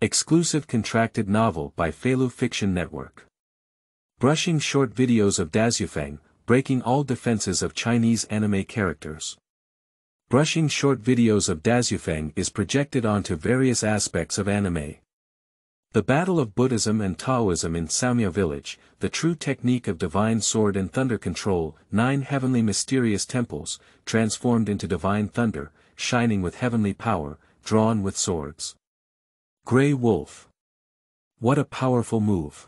Exclusive contracted novel by Feilu Fiction Network. Brushing short videos of Dazhufeng, breaking all defenses of Chinese anime characters. Brushing short videos of Dazhufeng is projected onto various aspects of anime. The battle of Buddhism and Taoism in Caomiao Village, the true technique of divine sword and thunder control, 9 heavenly mysterious temples, transformed into divine thunder, shining with heavenly power, drawn with swords. Grey Wolf. What a powerful move.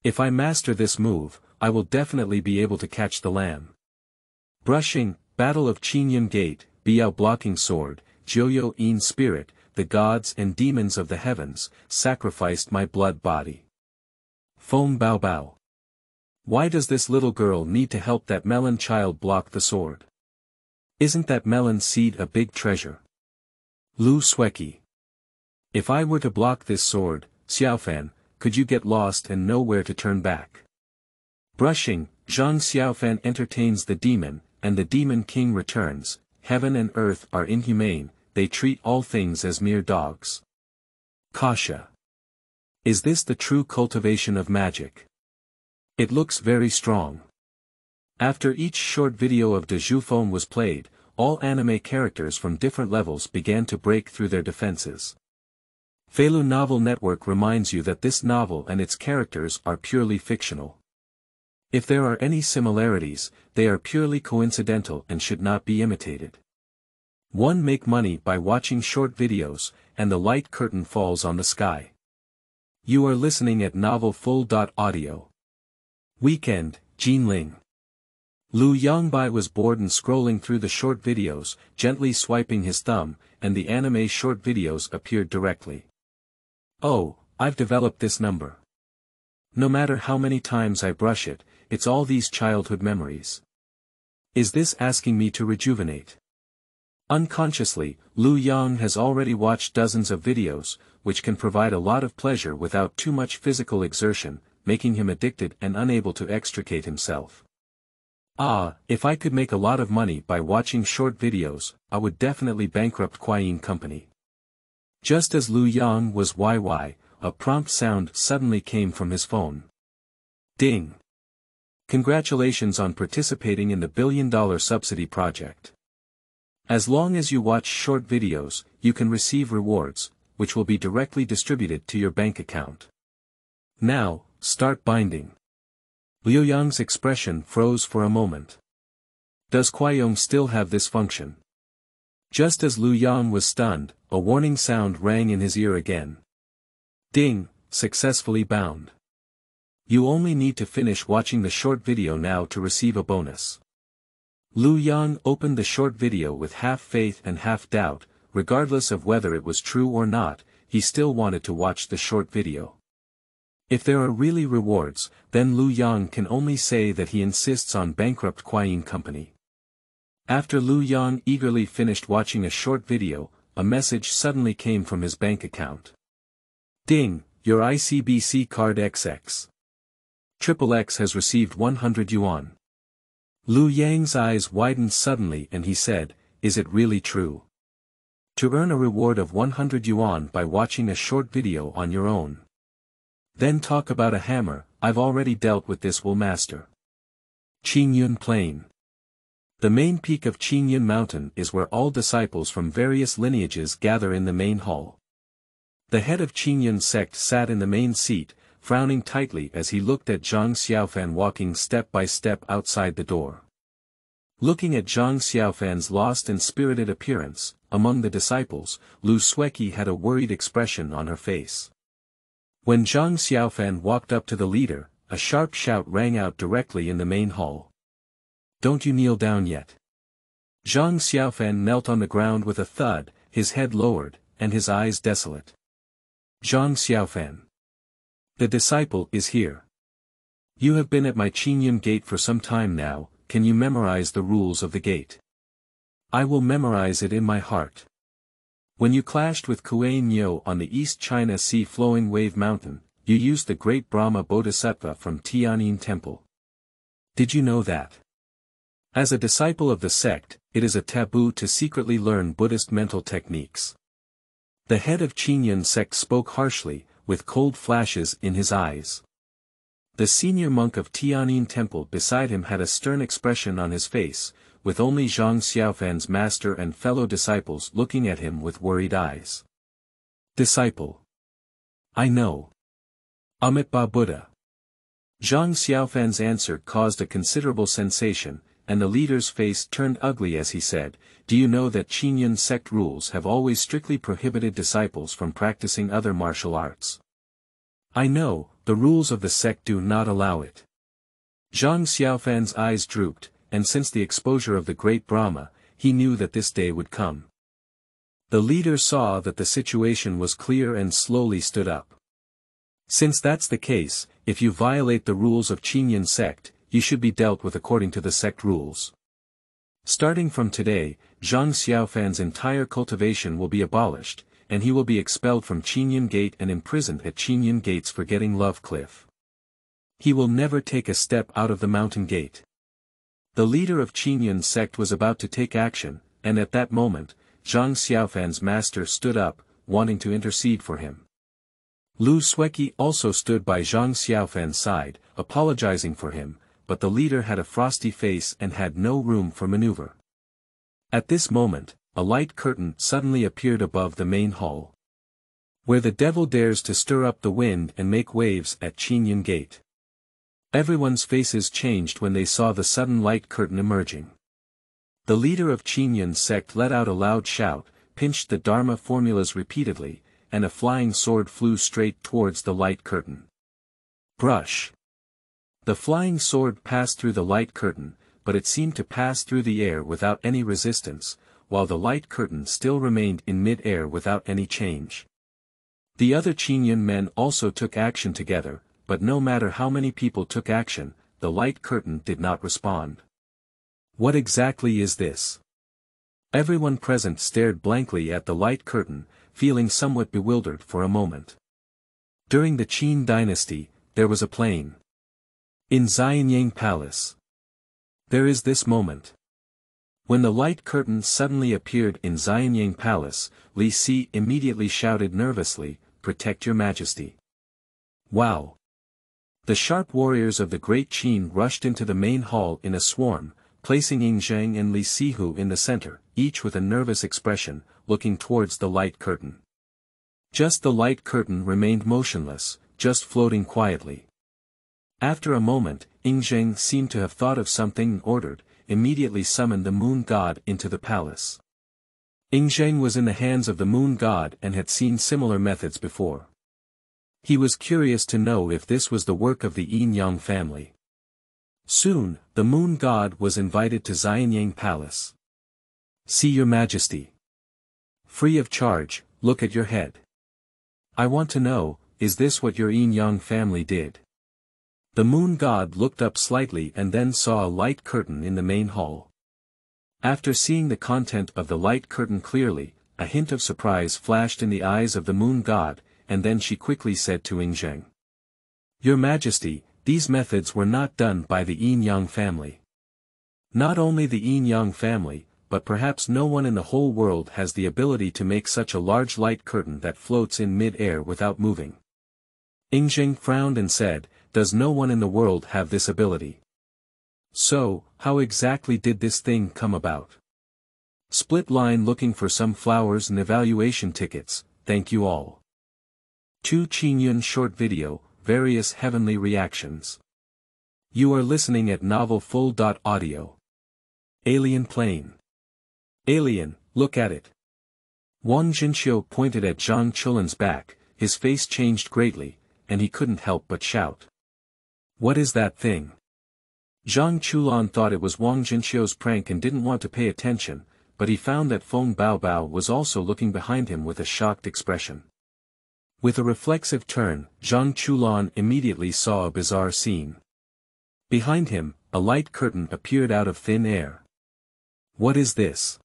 If I master this move, I will definitely be able to catch the lamb. Brushing, Battle of Qingyun Gate, Biyao Blocking Sword, Jiuyou Yin Spirit, the gods and demons of the heavens, sacrificed my blood body. Feng Baobao. Why does this little girl need to help that melon child block the sword? Isn't that melon seed a big treasure? Xueqi. If I were to block this sword, Xiaofan, could you get lost and know where to turn back? Brushing, Zhang Xiaofan entertains the demon, and the demon king returns. Heaven and earth are inhumane, they treat all things as mere dogs. Kasha. Is this the true cultivation of magic? It looks very strong. After each short video of Dazhufeng was played, all anime characters from different levels began to break through their defenses. Feilu Novel Network reminds you that this novel and its characters are purely fictional. If there are any similarities, they are purely coincidental and should not be imitated. 1. Make money by watching short videos, and the light curtain falls on the sky. You are listening at novelfull.audio. Weekend, Jinling. Lu Yongbai was bored and scrolling through the short videos, gently swiping his thumb, and the anime short videos appeared directly. Oh, I've developed this number. No matter how many times I brush it, it's all these childhood memories. Is this asking me to rejuvenate? Unconsciously, Lu Yang has already watched dozens of videos, which can provide a lot of pleasure without too much physical exertion, making him addicted and unable to extricate himself. Ah, if I could make a lot of money by watching short videos, I would definitely bankrupt Qingyun Company. Just as Lu Yang was YY, a prompt sound suddenly came from his phone. Ding! Congratulations on participating in the billion-dollar subsidy project. As long as you watch short videos, you can receive rewards, which will be directly distributed to your bank account. Now, start binding. Liu Yang's expression froze for a moment. Does Qingyun still have this function? Just as Lu Yang was stunned, a warning sound rang in his ear again. Ding, successfully bound. You only need to finish watching the short video now to receive a bonus. Lu Yang opened the short video with half faith and half doubt, regardless of whether it was true or not, he still wanted to watch the short video. If there are really rewards, then Lu Yang can only say that he insists on bankrupt Qingyun Company. After Lu Yang eagerly finished watching a short video, a message suddenly came from his bank account. Ding, your ICBC card XX. XXX has received 100 yuan. Lu Yang's eyes widened suddenly and he said, is it really true? To earn a reward of 100 yuan by watching a short video on your own. Then talk about a hammer, I've already dealt with this will master. Qingyun Plain. The main peak of Qingyun Mountain is where all disciples from various lineages gather in the main hall. The head of Qingyun Sect sat in the main seat, frowning tightly as he looked at Zhang Xiaofan walking step by step outside the door. Looking at Zhang Xiaofan's lost and spirited appearance, among the disciples, Xueqi had a worried expression on her face. When Zhang Xiaofan walked up to the leader, a sharp shout rang out directly in the main hall. Don't you kneel down yet. Zhang Xiaofan knelt on the ground with a thud, his head lowered, and his eyes desolate. Zhang Xiaofan. The disciple is here. You have been at my Qingyun Gate for some time now, can you memorize the rules of the gate? I will memorize it in my heart. When you clashed with Qingyun on the East China Sea flowing wave mountain, you used the great Brahma Bodhisattva from Tianyin Temple. Did you know that? As a disciple of the sect, it is a taboo to secretly learn Buddhist mental techniques. The head of Qingyun Sect spoke harshly, with cold flashes in his eyes. The senior monk of Tianyin Temple beside him had a stern expression on his face, with only Zhang Xiaofan's master and fellow disciples looking at him with worried eyes. Disciple. I know. Amitabha Buddha. Zhang Xiaofan's answer caused a considerable sensation, and the leader's face turned ugly as he said, "Do you know that Qingyun sect rules have always strictly prohibited disciples from practicing other martial arts?" "I know, the rules of the sect do not allow it." Zhang Xiaofan's eyes drooped, and since the exposure of the great Brahma, he knew that this day would come. The leader saw that the situation was clear and slowly stood up. "Since that's the case, if you violate the rules of Qingyun sect, you should be dealt with according to the sect rules. Starting from today, Zhang Xiaofan's entire cultivation will be abolished, and he will be expelled from Qingyun Gate and imprisoned at Qingyun Gate's Forgetting Love Cliff. He will never take a step out of the mountain gate." The leader of Qingyun sect was about to take action, and at that moment, Zhang Xiaofan's master stood up, wanting to intercede for him. Xueqi also stood by Zhang Xiaofan's side, apologizing for him, but the leader had a frosty face and had no room for maneuver. At this moment, a light curtain suddenly appeared above the main hall. "Where the devil dares to stir up the wind and make waves at Qingyun Gate." Everyone's faces changed when they saw the sudden light curtain emerging. The leader of Qingyun sect let out a loud shout, pinched the Dharma formulas repeatedly, and a flying sword flew straight towards the light curtain. Brush. The flying sword passed through the light curtain, but it seemed to pass through the air without any resistance, while the light curtain still remained in mid-air without any change. The other Qingyun men also took action together, but no matter how many people took action, the light curtain did not respond. What exactly is this? Everyone present stared blankly at the light curtain, feeling somewhat bewildered for a moment. During the Qin dynasty, there was a plain. In Xianyang Palace. There is this moment. When the light curtain suddenly appeared in Xianyang Palace, Li Si immediately shouted nervously, "Protect your majesty." Wow! The sharp warriors of the Great Qin rushed into the main hall in a swarm, placing Ying Zheng and Li Sihu in the center, each with a nervous expression, looking towards the light curtain. Just the light curtain remained motionless, just floating quietly. After a moment, Ying Zheng seemed to have thought of something and ordered, immediately summoned the moon god into the palace. Ying Zheng was in the hands of the moon god and had seen similar methods before. He was curious to know if this was the work of the Yin-Yang family. Soon, the moon god was invited to Xianyang Palace. "See your majesty. Free of charge, look at your head. I want to know, is this what your Yin-Yang family did?" The moon god looked up slightly and then saw a light curtain in the main hall. After seeing the content of the light curtain clearly, a hint of surprise flashed in the eyes of the moon god, and then she quickly said to Ying Zheng, "Your Majesty, these methods were not done by the Yin-Yang family. Not only the Yin-Yang family, but perhaps no one in the whole world has the ability to make such a large light curtain that floats in mid-air without moving." Ying Zheng frowned and said, "Does no one in the world have this ability? So, how exactly did this thing come about?" Split line looking for some flowers and evaluation tickets, thank you all. 2 Qingyun short video, various heavenly reactions. You are listening at novelfull.audio. Alien plane. Alien, look at it. Wang Jinqiu pointed at Zhang Chulan's back, his face changed greatly, and he couldn't help but shout. "What is that thing?" Zhang Chulan thought it was Wang Jinqiu's prank and didn't want to pay attention, but he found that Feng Baobao was also looking behind him with a shocked expression. With a reflexive turn, Zhang Chulan immediately saw a bizarre scene. Behind him, a light curtain appeared out of thin air. "What is this?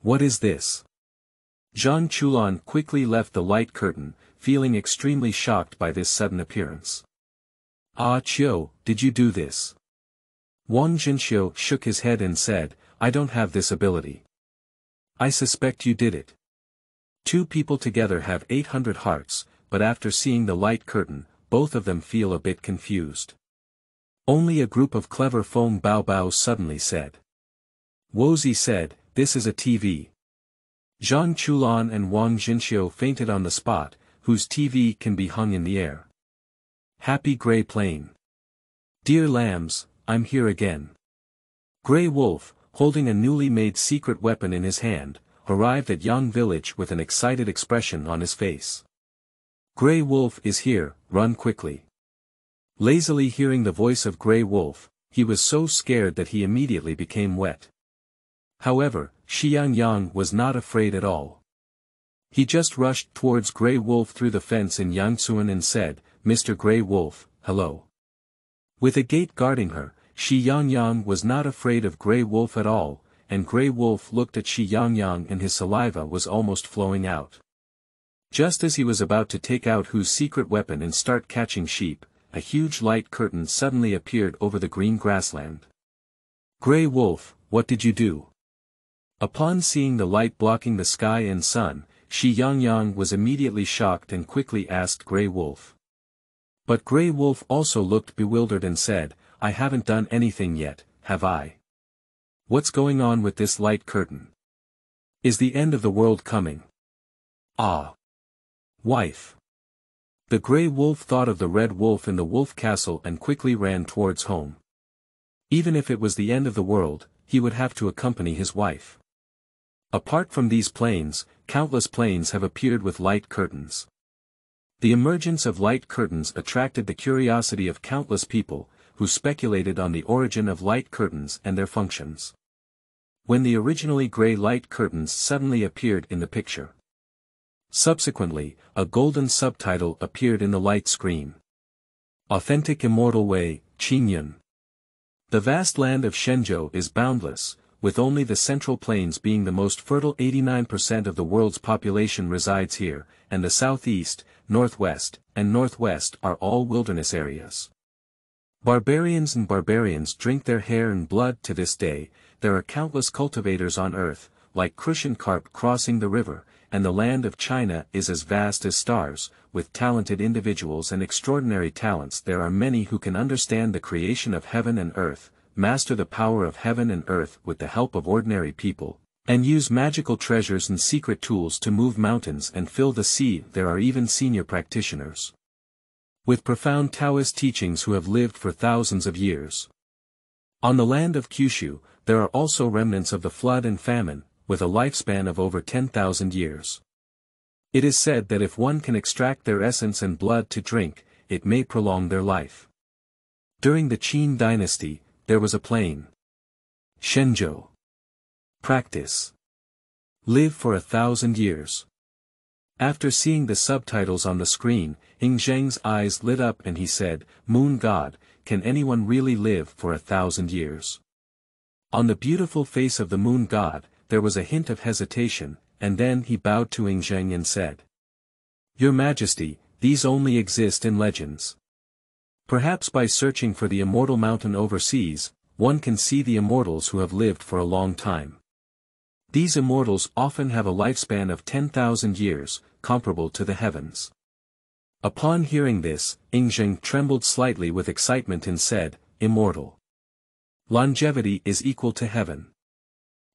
What is this?" Zhang Chulan quickly left the light curtain, feeling extremely shocked by this sudden appearance. "Ah Qiu, did you do this?" Wang Jinqiu shook his head and said, "I don't have this ability." "I suspect you did it." Two people together have 800 hearts, but after seeing the light curtain, both of them feel a bit confused. Only a group of clever Feng Baobao suddenly said. Wozi said, "This is a TV." Zhang Chulan and Wang Jinxiu fainted on the spot, whose TV can be hung in the air. Happy Grey Plain. Dear lambs, I'm here again. Grey Wolf, holding a newly made secret weapon in his hand, arrived at Yang Village with an excited expression on his face. Grey Wolf is here, run quickly. Lazily hearing the voice of Grey Wolf, he was so scared that he immediately became wet. However, Xiangyang was not afraid at all. He just rushed towards Grey Wolf through the fence in Yangtzuan and said, "Mr. Grey Wolf, hello." With a gate guarding her, Xiangyang was not afraid of Grey Wolf at all, and Grey Wolf looked at Xiangyang and his saliva was almost flowing out. Just as he was about to take out Hu's secret weapon and start catching sheep, a huge light curtain suddenly appeared over the green grassland. Grey Wolf, what did you do? Upon seeing the light blocking the sky and sun, Xiangyang was immediately shocked and quickly asked Grey Wolf. But Grey Wolf also looked bewildered and said, "I haven't done anything yet, have I? What's going on with this light curtain? Is the end of the world coming?" "Ah! Wife." The Grey Wolf thought of the Red Wolf in the Wolf Castle and quickly ran towards home. Even if it was the end of the world, he would have to accompany his wife. Apart from these plains, countless plains have appeared with light curtains. The emergence of light curtains attracted the curiosity of countless people, who speculated on the origin of light curtains and their functions. When the originally grey light curtains suddenly appeared in the picture. Subsequently, a golden subtitle appeared in the light screen. Authentic Immortal Way, Qingyun. The vast land of Shenzhou is boundless, with only the central plains being the most fertile. 89% of the world's population resides here, and the southeast, northwest, and northwest are all wilderness areas. Barbarians and barbarians drink their hair and blood to this day. There are countless cultivators on earth, like crucian carp crossing the river, and the land of China is as vast as stars, with talented individuals and extraordinary talents. There are many who can understand the creation of heaven and earth, master the power of heaven and earth with the help of ordinary people, and use magical treasures and secret tools to move mountains and fill the sea. There are even senior practitioners with profound Taoist teachings who have lived for thousands of years. On the land of Kyushu, there are also remnants of the flood and famine, with a lifespan of over 10,000 years. It is said that if one can extract their essence and blood to drink, it may prolong their life. During the Qin dynasty, there was a plain. Shenzhou. Practice. Live for 1,000 years. After seeing the subtitles on the screen, Ing Zheng's eyes lit up and he said, "Moon God, can anyone really live for 1,000 years?" On the beautiful face of the Moon God, there was a hint of hesitation, and then he bowed to Ing Zheng and said, "Your Majesty, these only exist in legends. Perhaps by searching for the immortal mountain overseas, one can see the immortals who have lived for a long time. These immortals often have a lifespan of 10,000 years, comparable to the heavens." Upon hearing this, Ing Zheng trembled slightly with excitement and said, "Immortal. Longevity is equal to heaven.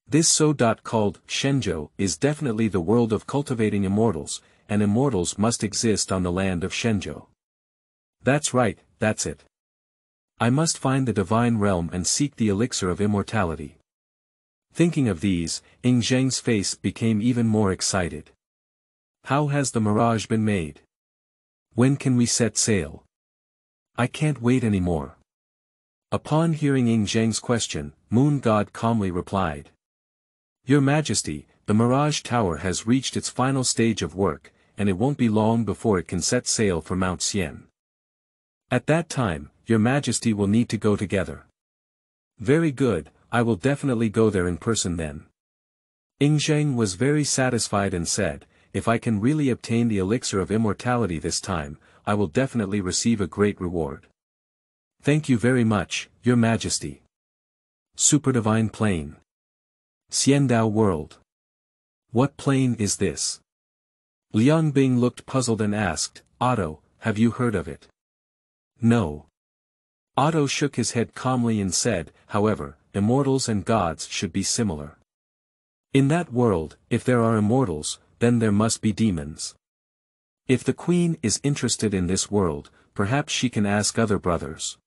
This so-called Shenzhou is definitely the world of cultivating immortals, and immortals must exist on the land of Shenzhou. That's right, that's it. I must find the divine realm and seek the elixir of immortality." Thinking of these, Ing Zheng's face became even more excited. "How has the mirage been made? When can we set sail? I can't wait anymore." Upon hearing Ing Zheng's question, Moon God calmly replied, "Your Majesty, the Mirage Tower has reached its final stage of work, and it won't be long before it can set sail for Mount Xian. At that time, Your Majesty will need to go together." "Very good, I will definitely go there in person then." Ing Zheng was very satisfied and said, "If I can really obtain the elixir of immortality this time, I will definitely receive a great reward." "Thank you very much, Your Majesty." Superdivine Plane. Xiandao World. What plane is this? Liang Bing looked puzzled and asked, Otto, have you heard of it? No. Otto shook his head calmly and said, however, immortals and gods should be similar. In that world, if there are immortals, then there must be demons. If the queen is interested in this world, perhaps she can ask other brothers.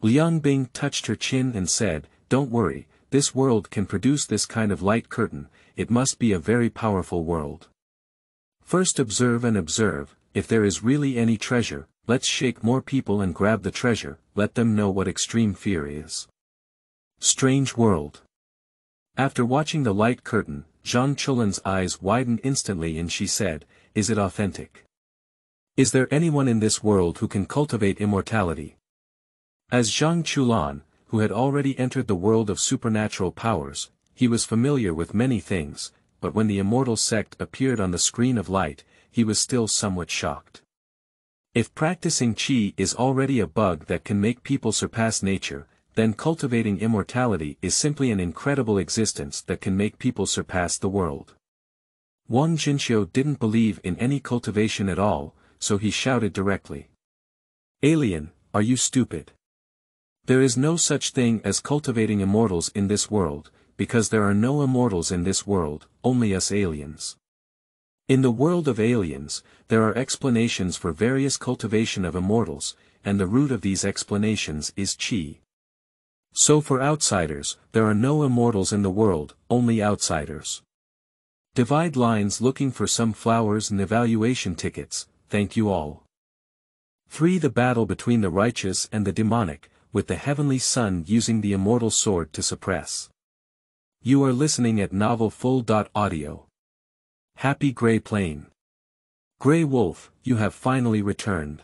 Liang Bing touched her chin and said, don't worry, this world can produce this kind of light curtain, it must be a very powerful world. First observe and observe, if there is really any treasure, let's shake more people and grab the treasure, let them know what extreme fear is. Strange world. After watching the light curtain, Zhang Chulan's eyes widened instantly and she said, is it authentic? Is there anyone in this world who can cultivate immortality? As Zhang Chulan, who had already entered the world of supernatural powers, he was familiar with many things, but when the immortal sect appeared on the screen of light, he was still somewhat shocked. If practicing qi is already a bug that can make people surpass nature, then cultivating immortality is simply an incredible existence that can make people surpass the world. Wang Jinxiu didn't believe in any cultivation at all, so he shouted directly. Alien, are you stupid? There is no such thing as cultivating immortals in this world, because there are no immortals in this world, only us aliens. In the world of aliens, there are explanations for various cultivation of immortals, and the root of these explanations is qi. So for outsiders, there are no immortals in the world, only outsiders. Divide lines looking for some flowers and evaluation tickets, thank you all. 3. The battle between the righteous and the demonic, with the heavenly sun using the immortal sword to suppress. You are listening at novelfull.audio. Happy Grey Plain. Grey Wolf, you have finally returned.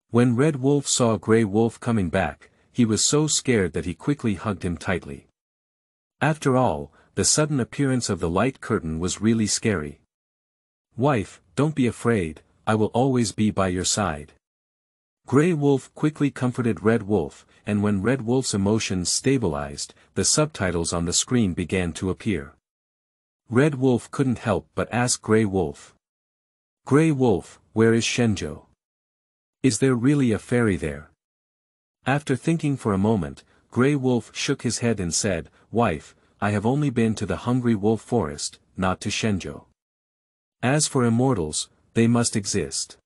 When Red Wolf saw Grey Wolf coming back, he was so scared that he quickly hugged him tightly. After all, the sudden appearance of the light curtain was really scary. Wife, don't be afraid, I will always be by your side. Grey Wolf quickly comforted Red Wolf, and when Red Wolf's emotions stabilized, the subtitles on the screen began to appear. Red Wolf couldn't help but ask Grey Wolf. Grey Wolf, where is Shenzhou? Is there really a fairy there? After thinking for a moment, Grey Wolf shook his head and said, Wife, I have only been to the Hungry Wolf Forest, not to Shenzhou. As for immortals, they must exist.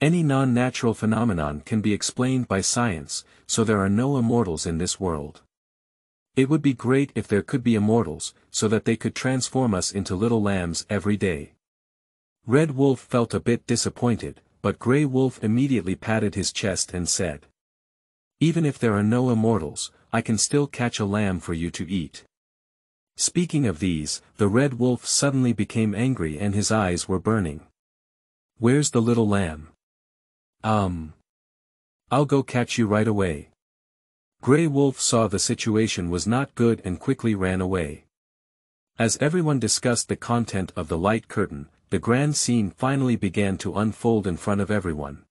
Any non-natural phenomenon can be explained by science, so there are no immortals in this world. It would be great if there could be immortals, so that they could transform us into little lambs every day. Red Wolf felt a bit disappointed, but Grey Wolf immediately patted his chest and said, Even if there are no immortals, I can still catch a lamb for you to eat. Speaking of these, the Red Wolf suddenly became angry and his eyes were burning. Where's the little lamb? I'll go catch you right away. Grey Wolf saw the situation was not good and quickly ran away. As everyone discussed the content of the light curtain, the grand scene finally began to unfold in front of everyone.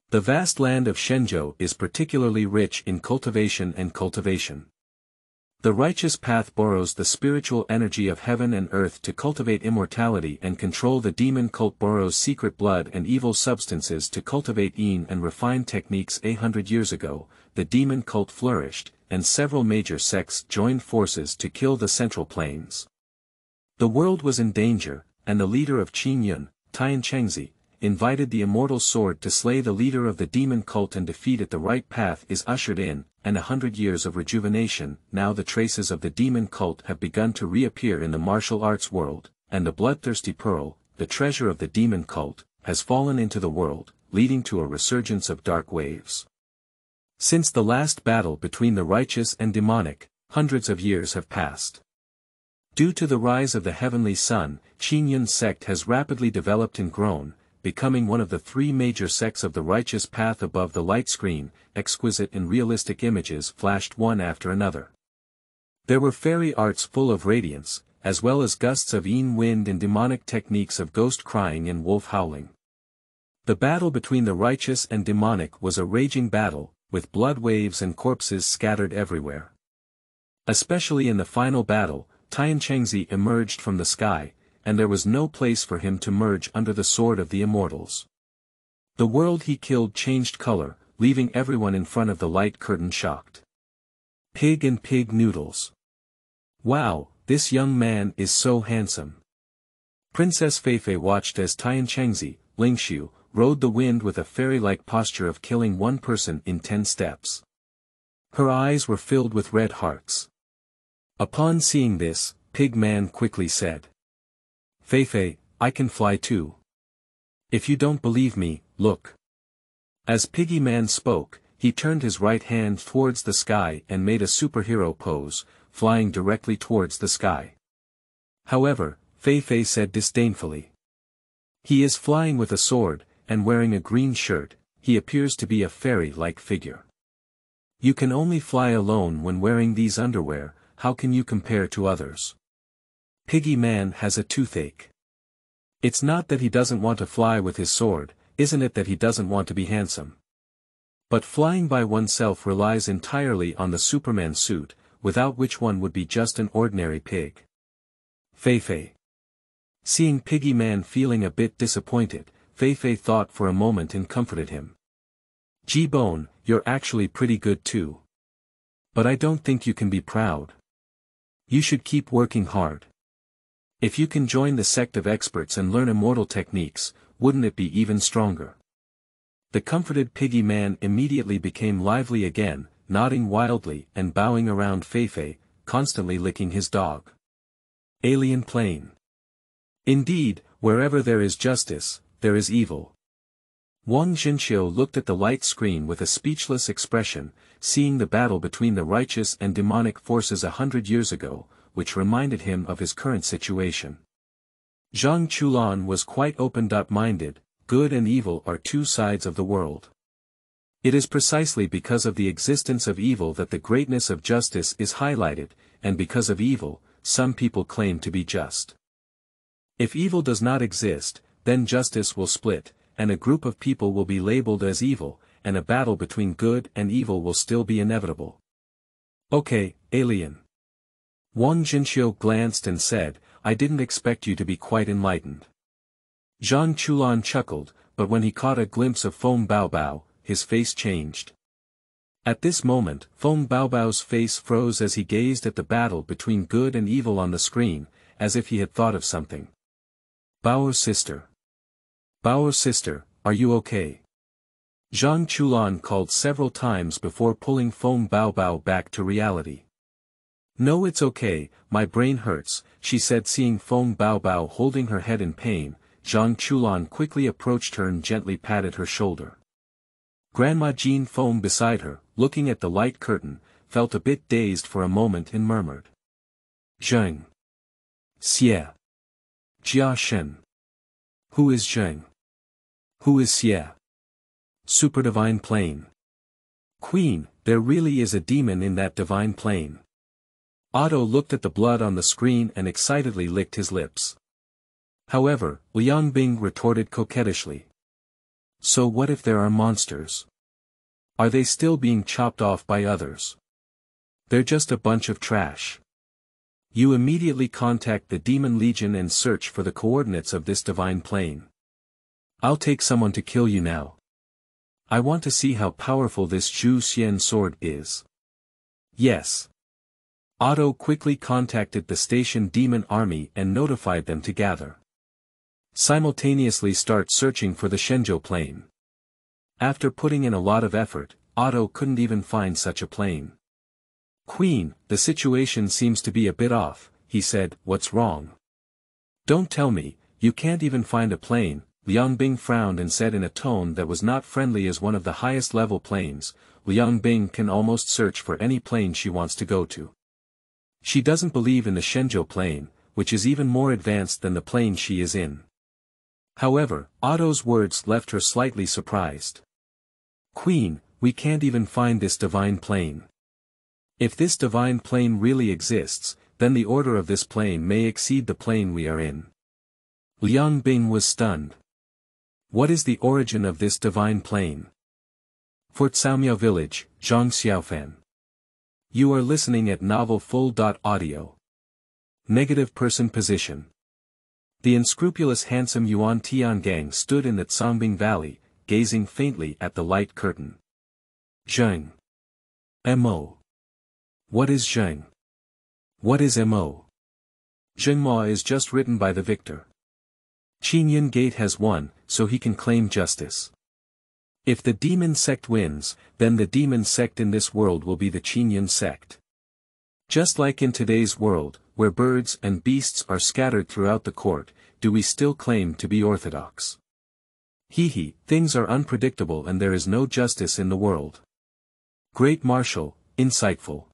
The vast land of Shenzhou is particularly rich in cultivation and cultivation. The righteous path borrows the spiritual energy of heaven and earth to cultivate immortality and control the demon cult borrows secret blood and evil substances to cultivate yin and refined techniques. 800 years ago, the demon cult flourished, and several major sects joined forces to kill the Central Plains. The world was in danger, and the leader of Qingyun, Tianchengzi, invited the immortal sword to slay the leader of the demon cult and defeat it. The right path is ushered in, and 100 years of rejuvenation. Now the traces of the demon cult have begun to reappear in the martial arts world, and the bloodthirsty pearl, the treasure of the demon cult, has fallen into the world, leading to a resurgence of dark waves. Since the last battle between the righteous and demonic, hundreds of years have passed. Due to the rise of the heavenly sun, Qingyun sect has rapidly developed and grown, becoming one of the 3 major sects of the righteous path. Above the light screen, exquisite and realistic images flashed one after another. There were fairy arts full of radiance, as well as gusts of yin wind and demonic techniques of ghost crying and wolf howling. The battle between the righteous and demonic was a raging battle, with blood waves and corpses scattered everywhere. Especially in the final battle, Tianchengzi emerged from the sky, and there was no place for him to merge under the sword of the immortals. The world he killed changed color, leaving everyone in front of the light curtain shocked. Pig and pig noodles. Wow, this young man is so handsome. Princess Feifei watched as Tianchengzi, Lingshu, rode the wind with a fairy-like posture of killing one person in 10 steps. Her eyes were filled with red hearts. Upon seeing this, Pig Man quickly said, "Feifei, I can fly too. If you don't believe me, look." As Piggy Man spoke, he turned his right hand towards the sky and made a superhero pose, flying directly towards the sky. However, Feifei said disdainfully, "He is flying with a sword, and wearing a green shirt, he appears to be a fairy-like figure. You can only fly alone when wearing these underwear, how can you compare to others? Piggy Man has a toothache. It's not that he doesn't want to fly with his sword, isn't it that he doesn't want to be handsome? But flying by oneself relies entirely on the Superman suit, without which one would be just an ordinary pig." Feifei. Seeing Piggy Man feeling a bit disappointed, Feifei thought for a moment and comforted him. "Ji-Bone, you're actually pretty good too. But I don't think you can be proud. You should keep working hard. If you can join the sect of experts and learn immortal techniques, wouldn't it be even stronger?" The comforted Piggy Man immediately became lively again, nodding wildly and bowing around Feifei, constantly licking his dog. Alien Plane. Indeed, wherever there is justice, there is evil. Wang Zhenqiu looked at the light screen with a speechless expression, seeing the battle between the righteous and demonic forces 100 years ago, which reminded him of his current situation. Zhang Chulan was quite open-minded. Good and evil are two sides of the world. It is precisely because of the existence of evil that the greatness of justice is highlighted, and because of evil, some people claim to be just. If evil does not exist, then justice will split, and a group of people will be labeled as evil, and a battle between good and evil will still be inevitable. Okay, alien. Wang Zhenqiu glanced and said, "I didn't expect you to be quite enlightened." Zhang Chulan chuckled, but when he caught a glimpse of Feng Baobao, his face changed. At this moment, Feng Baobao's face froze as he gazed at the battle between good and evil on the screen, as if he had thought of something. "Bao sister. Bao sister, are you okay?" Zhang Chulan called several times before pulling Feng Baobao back to reality. "No, it's okay, my brain hurts," she said, seeing Feng Baobao holding her head in pain. Zhang Chulan quickly approached her and gently patted her shoulder. Grandma Jean Feng beside her, looking at the light curtain, felt a bit dazed for a moment and murmured. "Zhang. Xie. Jia Shen. Who is Zhang? Who is Xie? Super divine plane. Queen, there really is a demon in that divine plane." Otto looked at the blood on the screen and excitedly licked his lips. However, Liang Bing retorted coquettishly. "So what if there are monsters? Are they still being chopped off by others? They're just a bunch of trash. You immediately contact the Demon Legion and search for the coordinates of this divine plane. I'll take someone to kill you now. I want to see how powerful this Zhu Xian sword is." "Yes." Otto quickly contacted the station demon army and notified them to gather. Simultaneously start searching for the Shenzhou plane. After putting in a lot of effort, Otto couldn't even find such a plane. "Queen, the situation seems to be a bit off," he said. "What's wrong?" "Don't tell me, you can't even find a plane." Liang Bing frowned and said in a tone that was not friendly. As one of the highest level planes, Liang Bing can almost search for any plane she wants to go to. She doesn't believe in the Shenzhou plane, which is even more advanced than the plane she is in. However, Otto's words left her slightly surprised. "Queen, we can't even find this divine plane. If this divine plane really exists, then the order of this plane may exceed the plane we are in." Liang Bing was stunned. What is the origin of this divine plane? For Caomiao Village, Zhang Xiaofan. You are listening at novel full.audio. Negative person position. The unscrupulous handsome Yuan Tiangang stood in the Zhangbing Valley, gazing faintly at the light curtain. Zhang. M.O. What is Zhang? What is M.O.? Zhengma is just written by the victor. Qingyun Gate has won, so he can claim justice. If the demon sect wins, then the demon sect in this world will be the Qingyun sect. Just like in today's world, where birds and beasts are scattered throughout the court, do we still claim to be orthodox? Hee, things are unpredictable and there is no justice in the world. Great Marshal, insightful.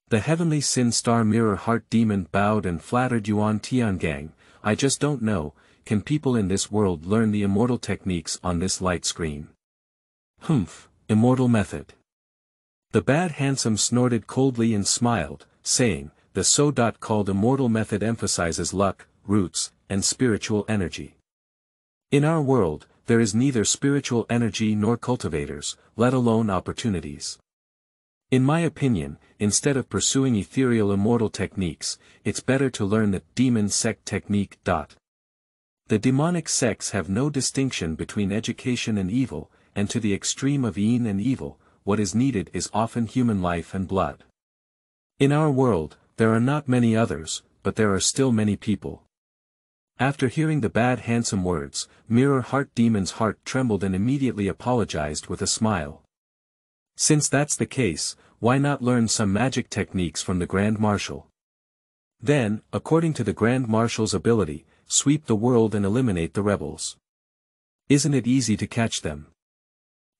The heavenly sin star mirror heart demon bowed and flattered Yuan Tiangang. I just don't know, can people in this world learn the immortal techniques on this light screen? Humph, immortal method. The bad handsome snorted coldly and smiled, saying, the so-called immortal method emphasizes luck, roots, and spiritual energy. In our world, there is neither spiritual energy nor cultivators, let alone opportunities. In my opinion, instead of pursuing ethereal immortal techniques, it's better to learn the demon sect technique. The demonic sects have no distinction between education and evil, and to the extreme of yin and evil, what is needed is often human life and blood. In our world, there are not many others, but there are still many people. After hearing the bad handsome words, Mirror Heart Demon's heart trembled and immediately apologized with a smile. Since that's the case, why not learn some magic techniques from the Grand Marshal? Then, according to the Grand Marshal's ability, sweep the world and eliminate the rebels. Isn't it easy to catch them?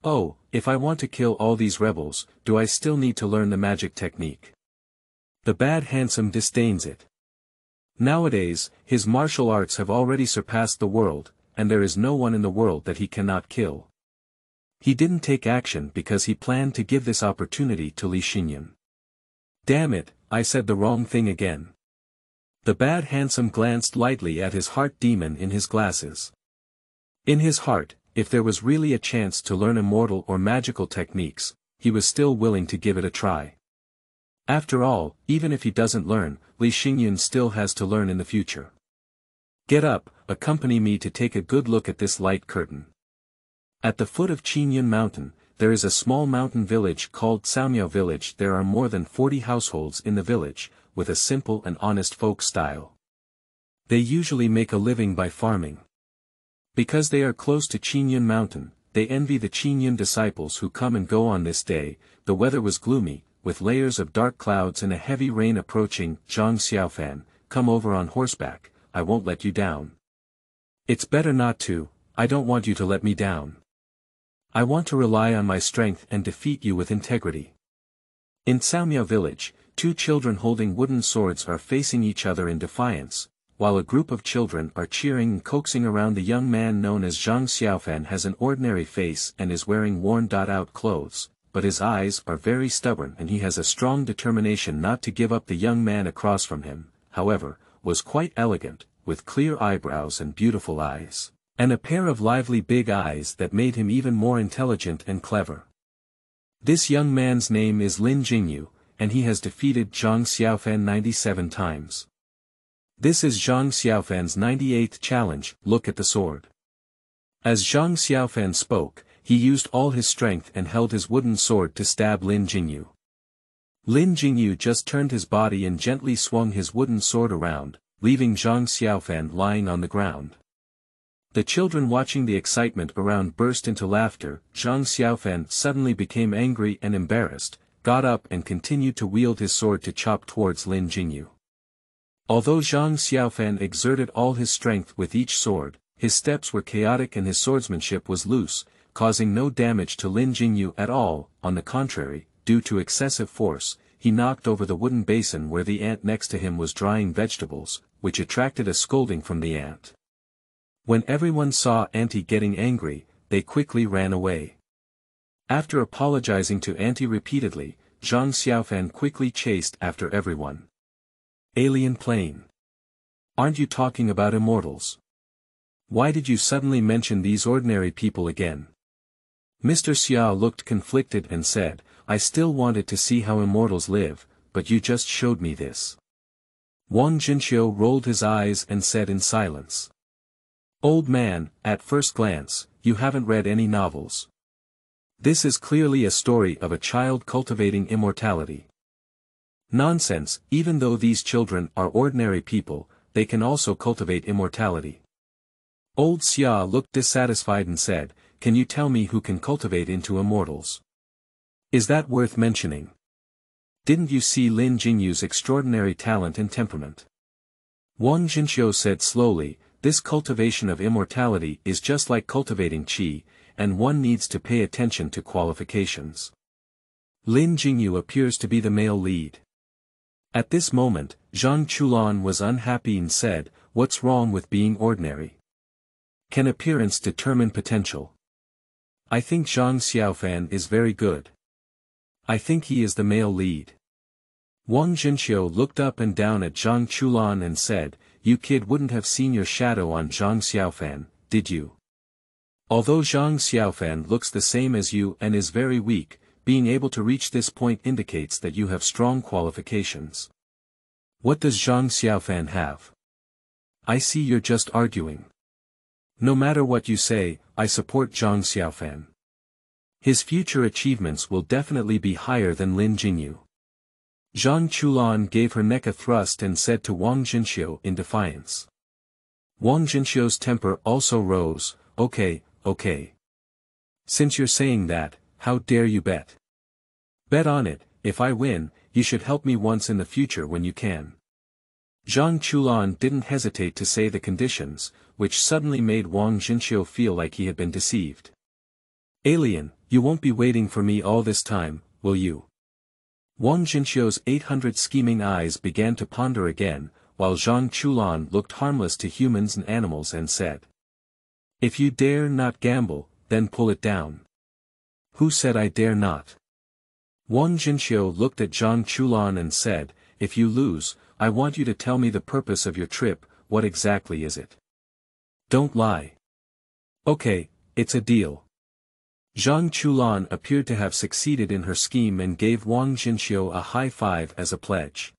Oh, if I want to kill all these rebels, do I still need to learn the magic technique? The bad handsome disdains it. Nowadays, his martial arts have already surpassed the world, and there is no one in the world that he cannot kill. He didn't take action because he planned to give this opportunity to Li Xinyan. Damn it, I said the wrong thing again. The bad handsome glanced lightly at his heart demon in his glasses. In his heart, if there was really a chance to learn immortal or magical techniques, he was still willing to give it a try. After all, even if he doesn't learn, Li Xinyan still has to learn in the future. Get up, accompany me to take a good look at this light curtain. At the foot of Qingyun Mountain, there is a small mountain village called Caomiao Village. There are more than 40 households in the village, with a simple and honest folk style. They usually make a living by farming. Because they are close to Qingyun Mountain, they envy the Qingyun disciples who come and go on this day. The weather was gloomy, with layers of dark clouds and a heavy rain approaching. Zhang Xiaofan, come over on horseback, I won't let you down. It's better not to, I don't want you to let me down. I want to rely on my strength and defeat you with integrity. In Caomiao Village, two children holding wooden swords are facing each other in defiance, while a group of children are cheering and coaxing around the young man known as Zhang Xiaofan. Has an ordinary face and is wearing worn-out clothes, but his eyes are very stubborn and he has a strong determination not to give up. The young man across from him, however, was quite elegant, with clear eyebrows and beautiful eyes, and a pair of lively big eyes that made him even more intelligent and clever. This young man's name is Lin Jingyu, and he has defeated Zhang Xiaofan 97 times. This is Zhang Xiaofan's 98th challenge. Look at the sword. As Zhang Xiaofan spoke, he used all his strength and held his wooden sword to stab Lin Jingyu. Lin Jingyu just turned his body and gently swung his wooden sword around, leaving Zhang Xiaofan lying on the ground. The children watching the excitement around burst into laughter. Zhang Xiaofan suddenly became angry and embarrassed, got up and continued to wield his sword to chop towards Lin Jingyu. Although Zhang Xiaofan exerted all his strength with each sword, his steps were chaotic and his swordsmanship was loose, causing no damage to Lin Jingyu at all. On the contrary, due to excessive force, he knocked over the wooden basin where the ant next to him was drying vegetables, which attracted a scolding from the ant. When everyone saw Auntie getting angry, they quickly ran away. After apologizing to Auntie repeatedly, Zhang Xiaofan quickly chased after everyone. Alien plane. Aren't you talking about immortals? Why did you suddenly mention these ordinary people again? Mr. Xiao looked conflicted and said, I still wanted to see how immortals live, but you just showed me this. Wang Jinxiu rolled his eyes and said in silence. Old man, at first glance, you haven't read any novels. This is clearly a story of a child cultivating immortality. Nonsense, even though these children are ordinary people, they can also cultivate immortality. Old Xia looked dissatisfied and said, can you tell me who can cultivate into immortals? Is that worth mentioning? Didn't you see Lin Jingyu's extraordinary talent and temperament? Wang Jinxiu said slowly, this cultivation of immortality is just like cultivating qi, and one needs to pay attention to qualifications. Lin Jingyu appears to be the male lead. At this moment, Zhang Chulan was unhappy and said, what's wrong with being ordinary? Can appearance determine potential? I think Zhang Xiaofan is very good. I think he is the male lead. Wang Jinxiu looked up and down at Zhang Chulan and said, you kid wouldn't have seen your shadow on Zhang Xiaofan, did you? Although Zhang Xiaofan looks the same as you and is very weak, being able to reach this point indicates that you have strong qualifications. What does Zhang Xiaofan have? I see you're just arguing. No matter what you say, I support Zhang Xiaofan. His future achievements will definitely be higher than Lin Jingyu. Zhang Chulan gave her neck a thrust and said to Wang Jinxiu in defiance. Wang Jinxiu's temper also rose, okay. Since you're saying that, how dare you bet? Bet on it, if I win, you should help me once in the future when you can. Zhang Chulan didn't hesitate to say the conditions, which suddenly made Wang Jinxiu feel like he had been deceived. Alien, you won't be waiting for me all this time, will you? Wang Jinxiu's 800 scheming eyes began to ponder again, while Zhang Chulan looked harmless to humans and animals and said. If you dare not gamble, then pull it down. Who said I dare not? Wang Jinxiu looked at Zhang Chulan and said, if you lose, I want you to tell me the purpose of your trip, what exactly is it? Don't lie. Okay, it's a deal. Zhang Chulan appeared to have succeeded in her scheme and gave Wang Jinxiu a high five as a pledge.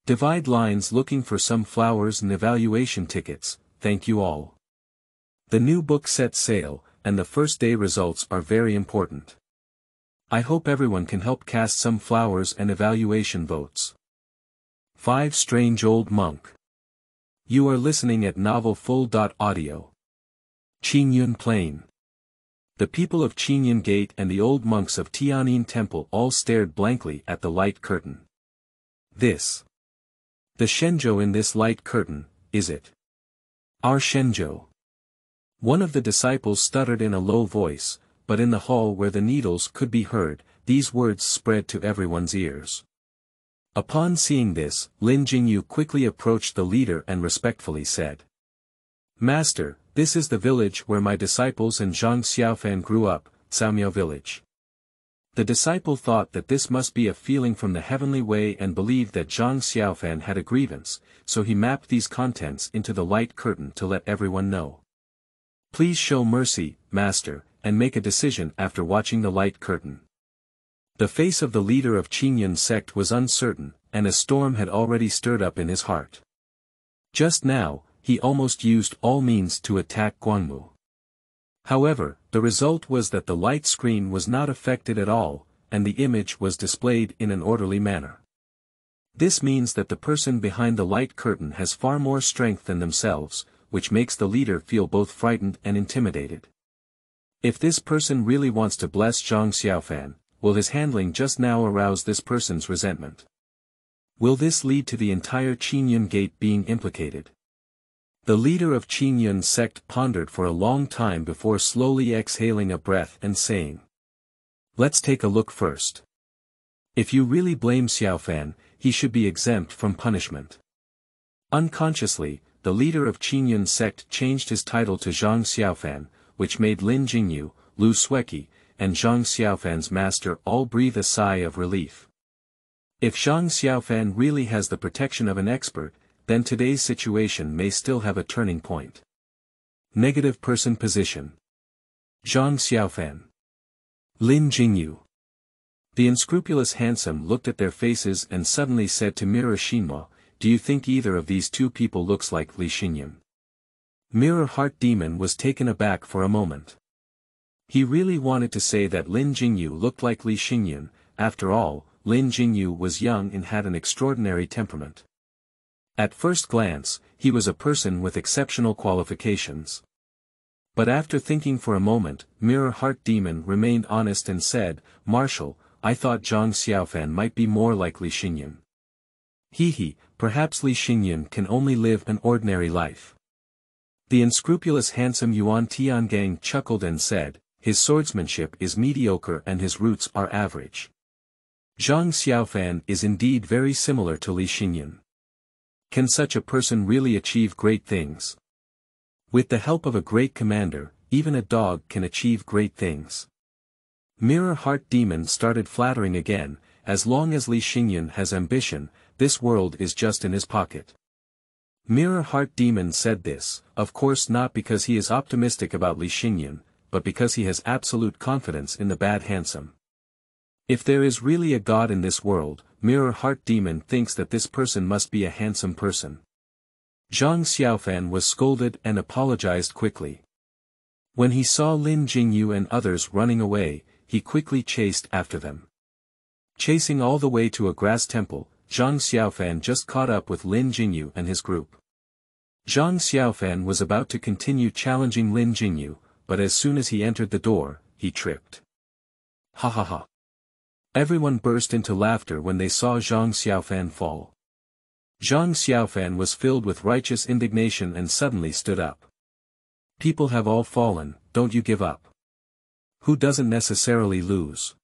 Divide lines looking for some flowers and evaluation tickets, thank you all. The new book sets sail, and the first day results are very important. I hope everyone can help cast some flowers and evaluation votes. 5 Strange Old Monk. You are listening at novelfull.audio. Qingyun Plain. The people of Qingyun Gate and the old monks of Tianyin Temple all stared blankly at the light curtain. This. The Shenzhou in this light curtain, is it? Our Shenzhou. One of the disciples stuttered in a low voice, but in the hall where the needles could be heard, these words spread to everyone's ears. Upon seeing this, Lin Jingyu quickly approached the leader and respectfully said. Master, this is the village where my disciples and Zhang Xiaofan grew up, Caomiao Village. The disciple thought that this must be a feeling from the heavenly way and believed that Zhang Xiaofan had a grievance, so he mapped these contents into the light curtain to let everyone know. Please show mercy, master, and make a decision after watching the light curtain. The face of the leader of Qingyun sect was uncertain, and a storm had already stirred up in his heart. Just now, he almost used all means to attack Guangmu. However, the result was that the light screen was not affected at all, and the image was displayed in an orderly manner. This means that the person behind the light curtain has far more strength than themselves, which makes the leader feel both frightened and intimidated. If this person really wants to bless Zhang Xiaofan, will his handling just now arouse this person's resentment? Will this lead to the entire Qingyun Gate being implicated? The leader of Qingyun sect pondered for a long time before slowly exhaling a breath and saying. Let's take a look first. If you really blame Xiaofan, he should be exempt from punishment. Unconsciously, the leader of Qingyun sect changed his title to Zhang Xiaofan, which made Lin Jingyu, Lu Xueqi, and Zhang Xiaofan's master all breathe a sigh of relief. If Zhang Xiaofan really has the protection of an expert, then today's situation may still have a turning point. Negative person position. Zhang Xiaofan. Lin Jingyu. The unscrupulous handsome looked at their faces and suddenly said to Mirror Xinhua, do you think either of these two people looks like Li Xinyan? Mirror Heart Demon was taken aback for a moment. He really wanted to say that Lin Jingyu looked like Li Xinyan. After all, Lin Jingyu was young and had an extraordinary temperament. At first glance, he was a person with exceptional qualifications. But after thinking for a moment, Mirror Heart Demon remained honest and said, "Marshal, I thought Zhang Xiaofan might be more like Li Xinyan." Perhaps Li Xinyan can only live an ordinary life. The unscrupulous handsome Yuan Tiangang chuckled and said, "His swordsmanship is mediocre and his roots are average. Zhang Xiaofan is indeed very similar to Li Xinyan. Can such a person really achieve great things? With the help of a great commander, even a dog can achieve great things." Mirror Heart Demon started flattering again, "As long as Li Xinyan has ambition, this world is just in his pocket." Mirror Heart Demon said this, of course not because he is optimistic about Li Xinyan, but because he has absolute confidence in the bad handsome. If there is really a god in this world, Mirror Heart Demon thinks that this person must be a handsome person. Zhang Xiaofan was scolded and apologized quickly. When he saw Lin Jingyu and others running away, he quickly chased after them. Chasing all the way to a grass temple, Zhang Xiaofan just caught up with Lin Jingyu and his group. Zhang Xiaofan was about to continue challenging Lin Jingyu, but as soon as he entered the door, he tripped. Ha ha ha. Everyone burst into laughter when they saw Zhang Xiaofan fall. Zhang Xiaofan was filled with righteous indignation and suddenly stood up. "People have all fallen, don't you give up. Who doesn't necessarily lose?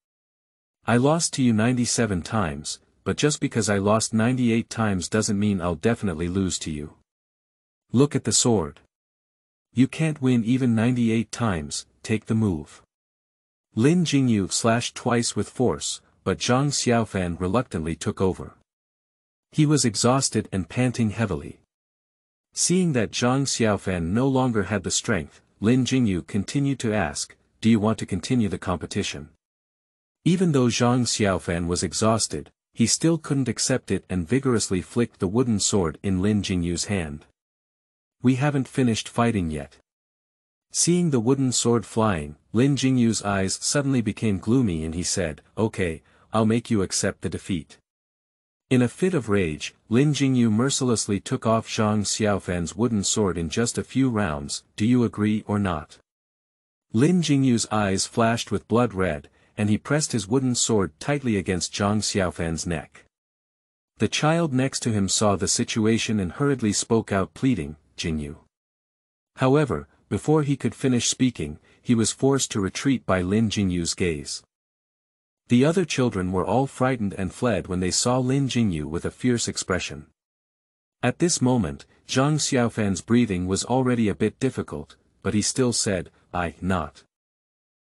I lost to you 97 times, but just because I lost 98 times doesn't mean I'll definitely lose to you. Look at the sword. You can't win even 98 times, take the move." Lin Jingyu slashed twice with force, but Zhang Xiaofan reluctantly took over. He was exhausted and panting heavily. Seeing that Zhang Xiaofan no longer had the strength, Lin Jingyu continued to ask, "Do you want to continue the competition?" Even though Zhang Xiaofan was exhausted, he still couldn't accept it and vigorously flicked the wooden sword in Lin Jingyu's hand. "We haven't finished fighting yet." Seeing the wooden sword flying, Lin Jingyu's eyes suddenly became gloomy and he said, "Okay, I'll make you accept the defeat." In a fit of rage, Lin Jingyu mercilessly took off Zhang Xiaofan's wooden sword in just a few rounds. "Do you agree or not?" Lin Jingyu's eyes flashed with blood red, and he pressed his wooden sword tightly against Zhang Xiaofan's neck. The child next to him saw the situation and hurriedly spoke out pleading, "Jingyu." However, before he could finish speaking, he was forced to retreat by Lin Jingyu's gaze. The other children were all frightened and fled when they saw Lin Jingyu with a fierce expression. At this moment, Zhang Xiaofan's breathing was already a bit difficult, but he still said, "I'm not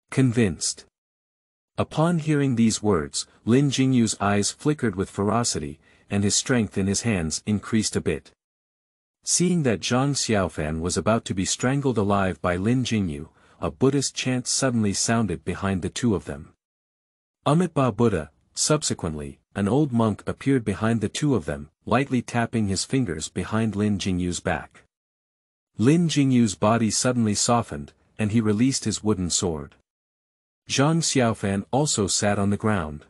convinced." Upon hearing these words, Lin Jingyu's eyes flickered with ferocity, and his strength in his hands increased a bit. Seeing that Zhang Xiaofan was about to be strangled alive by Lin Jingyu, a Buddhist chant suddenly sounded behind the two of them. Amitabha Buddha. Subsequently, an old monk appeared behind the two of them, lightly tapping his fingers behind Lin Jingyu's back. Lin Jingyu's body suddenly softened, and he released his wooden sword. Zhang Xiaofan also sat on the ground.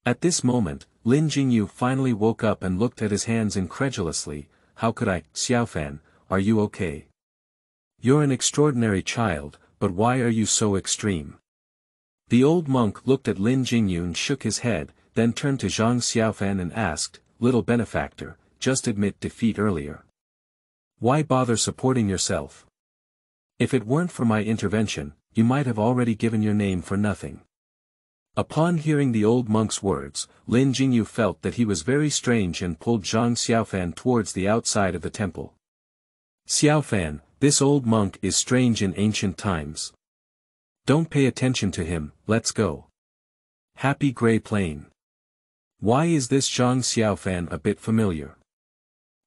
At this moment, Lin Jingyu finally woke up and looked at his hands incredulously. "How could I, Xiaofan, are you okay? You're an extraordinary child, but why are you so extreme?" The old monk looked at Lin Jingyu and shook his head, then turned to Zhang Xiaofan and asked, "Little benefactor, just admit defeat earlier. Why bother supporting yourself? If it weren't for my intervention, you might have already given your name for nothing." Upon hearing the old monk's words, Lin Jingyu felt that he was very strange and pulled Zhang Xiaofan towards the outside of the temple. "Xiaofan, this old monk is strange in ancient times. Don't pay attention to him, let's go. Happy Gray Plain. Why is this Zhang Xiaofan a bit familiar?"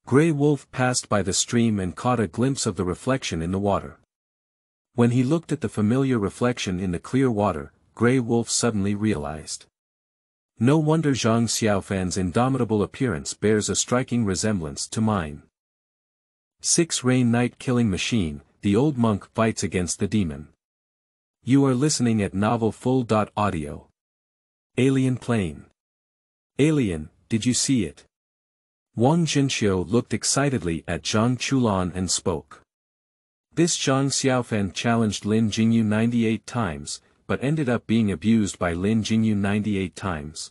Gray Wolf passed by the stream and caught a glimpse of the reflection in the water. When he looked at the familiar reflection in the clear water, Gray Wolf suddenly realized. No wonder Zhang Xiaofan's indomitable appearance bears a striking resemblance to mine. 6 Rain Night Killing Machine, the old monk fights against the demon. You are listening at Novel Full.audio. Alien plane. Alien, did you see it? Wang Jinxiu looked excitedly at Zhang Chulan and spoke. This Zhang Xiaofan challenged Lin Jingyu 98 times, but ended up being abused by Lin Jingyu 98 times.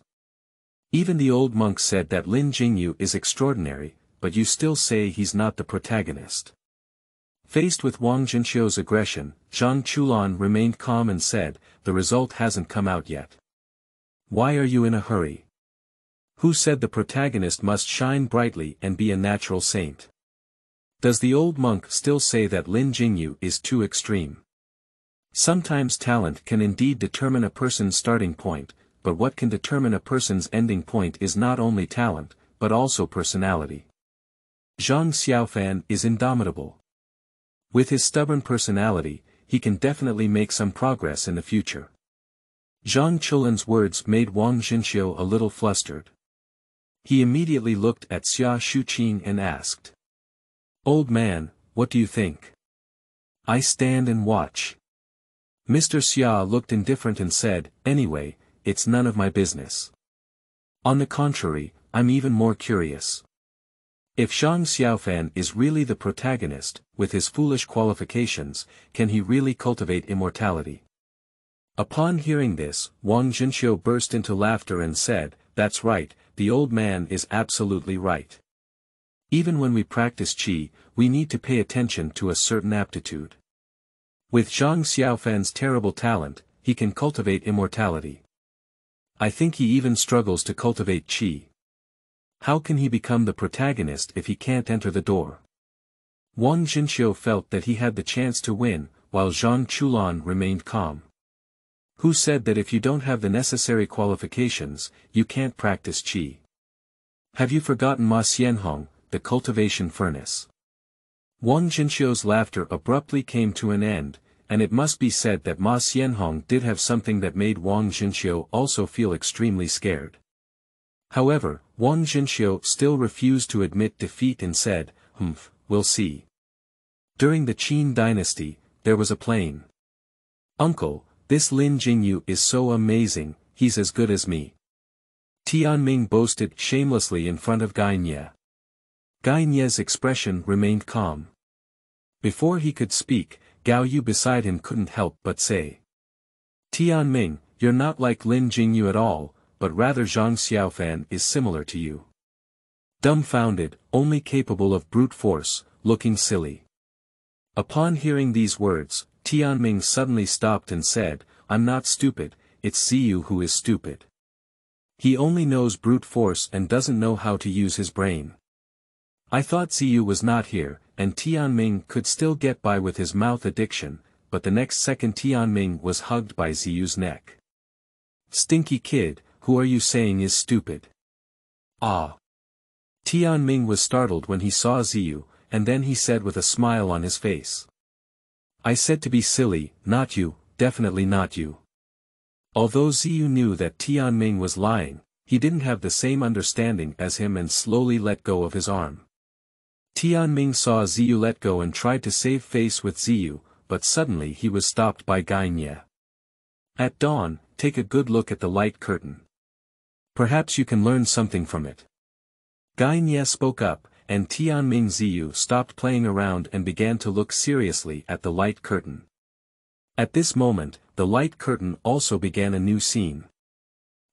Even the old monk said that Lin Jingyu is extraordinary, but you still say he's not the protagonist. Faced with Wang Jinxiu's aggression, Zhang Chulan remained calm and said, the result hasn't come out yet. Why are you in a hurry? Who said the protagonist must shine brightly and be a natural saint? Does the old monk still say that Lin Jingyu is too extreme? Sometimes talent can indeed determine a person's starting point, but what can determine a person's ending point is not only talent, but also personality. Zhang Xiaofan is indomitable. With his stubborn personality, he can definitely make some progress in the future. Zhang Chulan's words made Wang Jinxiu a little flustered. He immediately looked at Xia Shuqing and asked. Old man, what do you think? I stand and watch. Mr. Xia looked indifferent and said, anyway, it's none of my business. On the contrary, I'm even more curious. If Zhang Xiaofan is really the protagonist, with his foolish qualifications, can he really cultivate immortality? Upon hearing this, Wang Jinxiu burst into laughter and said, that's right, the old man is absolutely right. Even when we practice qi, we need to pay attention to a certain aptitude. With Zhang Xiaofan's terrible talent, he can cultivate immortality. I think he even struggles to cultivate qi. How can he become the protagonist if he can't enter the door? Wang Jinxiu felt that he had the chance to win, while Zhang Chulan remained calm. Who said that if you don't have the necessary qualifications, you can't practice qi? Have you forgotten Ma Xianhong, the cultivation furnace? Wang Jinxiu's laughter abruptly came to an end, and it must be said that Ma Xianhong did have something that made Wang Jinxiu also feel extremely scared. However, Wang Jinxiu still refused to admit defeat and said, we'll see. During the Qin dynasty, there was a plane. Uncle, this Lin Jingyu is so amazing, he's as good as me. Ming boasted shamelessly in front of Nye. Gainie's expression remained calm. Before he could speak, Gao Yu beside him couldn't help but say. Ming, you're not like Lin Jingyu at all, but rather Zhang Xiaofan is similar to you. Dumbfounded, only capable of brute force, looking silly. Upon hearing these words, Ming suddenly stopped and said, I'm not stupid, it's Ziyu who is stupid. He only knows brute force and doesn't know how to use his brain. I thought Ziyu was not here, and Ming could still get by with his mouth addiction, but the next second Ming was hugged by Ziyu's neck. Stinky kid, who are you saying is stupid? Ah. Ming was startled when he saw Ziyu, and then he said with a smile on his face. I said to be silly, not you, definitely not you. Although Ziyu knew that Ming was lying, he didn't have the same understanding as him and slowly let go of his arm. Ming saw Ziyu let go and tried to save face with Ziyu, but suddenly he was stopped by Nye. At dawn, take a good look at the light curtain. Perhaps you can learn something from it. Nye spoke up, and Ming Ziyu stopped playing around and began to look seriously at the light curtain. At this moment, the light curtain also began a new scene.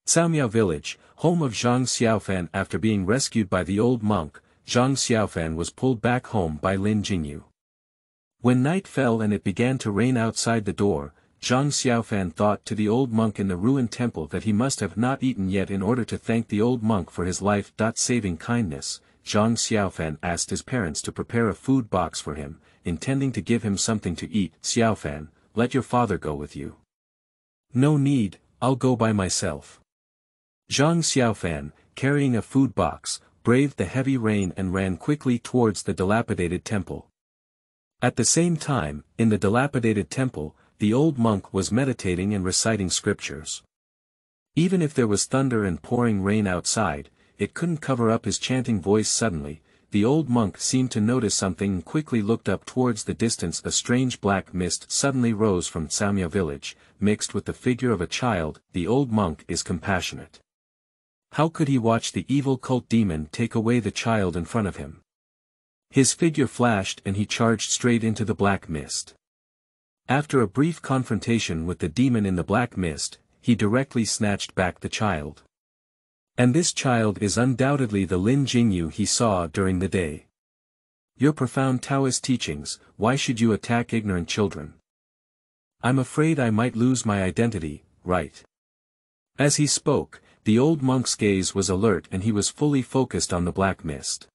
Caomiao Village, home of Zhang Xiaofan. After being rescued by the old monk, Zhang Xiaofan was pulled back home by Lin Jingyu. When night fell and it began to rain outside the door, Zhang Xiaofan thought to the old monk in the ruined temple that he must have not eaten yet in order to thank the old monk for his life-saving kindness. Zhang Xiaofan asked his parents to prepare a food box for him, intending to give him something to eat. Xiaofan, let your father go with you. No need, I'll go by myself. Zhang Xiaofan, carrying a food box, braved the heavy rain and ran quickly towards the dilapidated temple. At the same time, in the dilapidated temple, the old monk was meditating and reciting scriptures. Even if there was thunder and pouring rain outside, it couldn't cover up his chanting voice. Suddenly, the old monk seemed to notice something and quickly looked up towards the distance. A strange black mist suddenly rose from Caomiao Village, mixed with the figure of a child. The old monk is compassionate. How could he watch the evil cult demon take away the child in front of him? His figure flashed and he charged straight into the black mist. After a brief confrontation with the demon in the black mist, he directly snatched back the child. And this child is undoubtedly the Lin Jingyu he saw during the day. Your profound Taoist teachings, why should you attack ignorant children? I'm afraid I might lose my identity, right? As he spoke, the old monk's gaze was alert and he was fully focused on the black mist.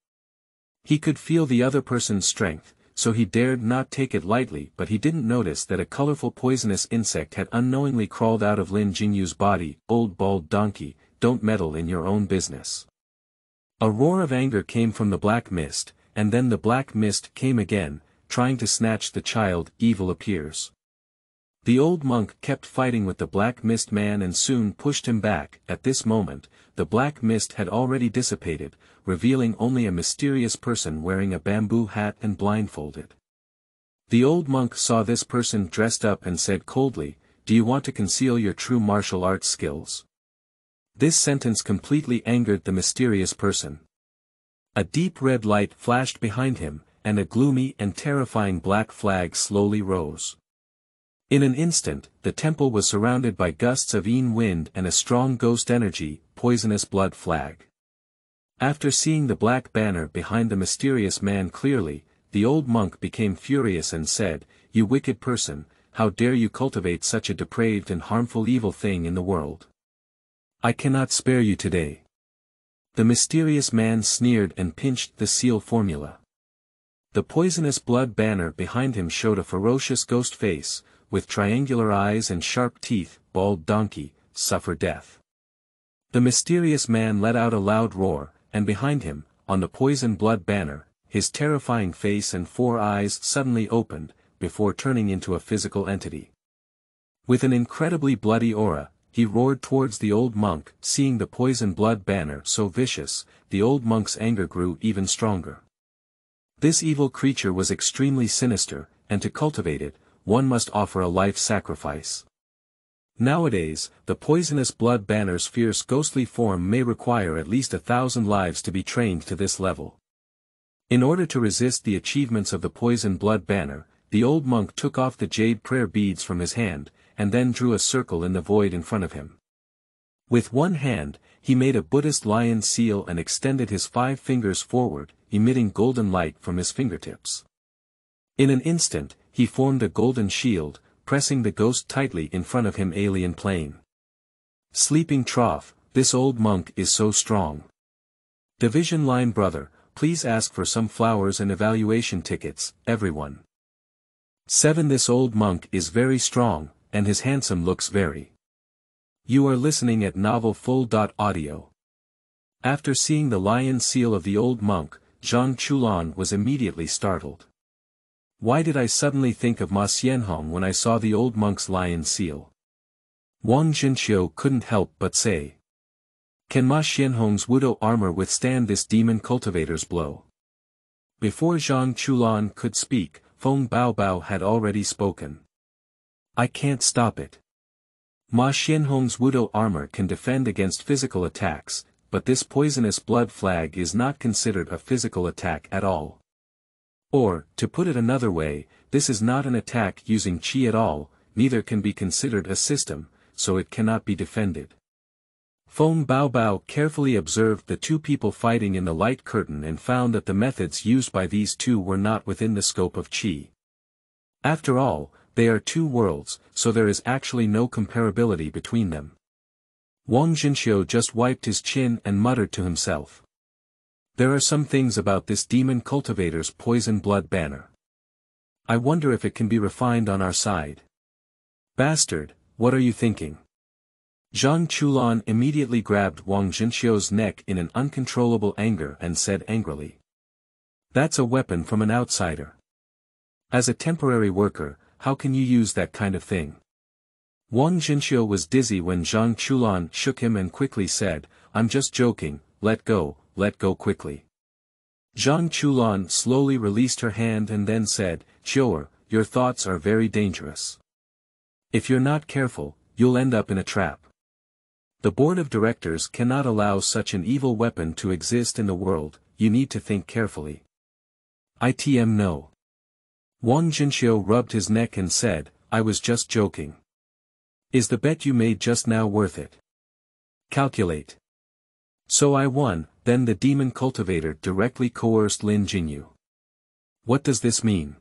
He could feel the other person's strength, so he dared not take it lightly, but he didn't notice that a colorful poisonous insect had unknowingly crawled out of Lin Jingyu's body. Old bald donkey, don't meddle in your own business. A roar of anger came from the black mist, and then the black mist came again, trying to snatch the child. Evil appears. The old monk kept fighting with the black mist man and soon pushed him back. At this moment, the black mist had already dissipated, revealing only a mysterious person wearing a bamboo hat and blindfolded. The old monk saw this person dressed up and said coldly, "Do you want to conceal your true martial arts skills?" This sentence completely angered the mysterious person. A deep red light flashed behind him, and a gloomy and terrifying black flag slowly rose. In an instant, the temple was surrounded by gusts of Yin wind and a strong ghost energy, poisonous blood flag. After seeing the black banner behind the mysterious man clearly, the old monk became furious and said, "You wicked person, how dare you cultivate such a depraved and harmful evil thing in the world? I cannot spare you today." The mysterious man sneered and pinched the seal formula. The poisonous blood banner behind him showed a ferocious ghost face, with triangular eyes and sharp teeth. Bald donkey, suffer death. The mysterious man let out a loud roar, and behind him, on the poison blood banner, his terrifying face and 4 eyes suddenly opened, before turning into a physical entity. With an incredibly bloody aura, he roared towards the old monk. Seeing the poison blood banner so vicious, the old monk's anger grew even stronger. This evil creature was extremely sinister, and to cultivate it, one must offer a life sacrifice. Nowadays, the poisonous blood banner's fierce ghostly form may require at least 1,000 lives to be trained to this level. In order to resist the achievements of the poison blood banner, the old monk took off the jade prayer beads from his hand, and then drew a circle in the void in front of him. With one hand, he made a Buddhist lion seal and extended his 5 fingers forward, emitting golden light from his fingertips. In an instant, he formed a golden shield, pressing the ghost tightly in front of him. Alien plane. Sleeping trough, this old monk is so strong. Division line brother, please ask for some flowers and evaluation tickets, everyone. 7 This old monk is very strong, and his handsome looks very. You are listening at Novel Full.audio. After seeing the lion seal of the old monk, Zhang Chulan was immediately startled. Why did I suddenly think of Ma Xianhong when I saw the old monk's lion seal? Wang Zhenxiu couldn't help but say. Can Ma Xianhong's widow armor withstand this demon cultivator's blow? Before Zhang Chulan could speak, Feng Baobao had already spoken. I can't stop it. Ma Xianhong's widow armor can defend against physical attacks, but this poisonous blood flag is not considered a physical attack at all. Or, to put it another way, this is not an attack using qi at all, neither can be considered a system, so it cannot be defended. Feng Baobao carefully observed the 2 people fighting in the light curtain and found that the methods used by these 2 were not within the scope of qi. After all, they are 2 worlds, so there is actually no comparability between them. Wang Zhenxiu just wiped his chin and muttered to himself. There are some things about this demon cultivator's poison blood banner. I wonder if it can be refined on our side. Bastard, what are you thinking? Zhang Chulan immediately grabbed Wang Zhenxiu's neck in an uncontrollable anger and said angrily. That's a weapon from an outsider. As a temporary worker, how can you use that kind of thing? Wang Jinxiu was dizzy when Zhang Chulan shook him and quickly said, "I'm just joking, let go quickly." Zhang Chulan slowly released her hand and then said, "Qiu'er, your thoughts are very dangerous. If you're not careful, you'll end up in a trap. The board of directors cannot allow such an evil weapon to exist in the world, you need to think carefully." "Itm no." Wang Jinxiu rubbed his neck and said, "I was just joking. Is the bet you made just now worth it? Calculate." "So I won." Then the demon cultivator directly coerced Lin Jingyu. "What does this mean?"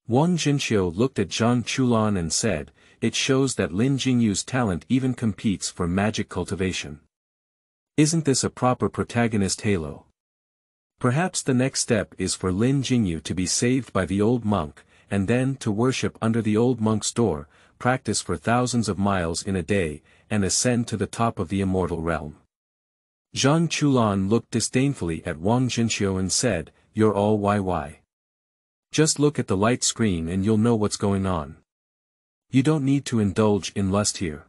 Wang Jinxiu looked at Zhang Chulan and said, "It shows that Lin Jingyu's talent even competes for magic cultivation. Isn't this a proper protagonist halo? Perhaps the next step is for Lin Jingyu to be saved by the old monk, and then to worship under the old monk's door, practice for thousands of miles in a day, and ascend to the top of the immortal realm." Zhang Chulan looked disdainfully at Wang Jinxiu and said, "You're all why? Just look at the light screen and you'll know what's going on. You don't need to indulge in lust here.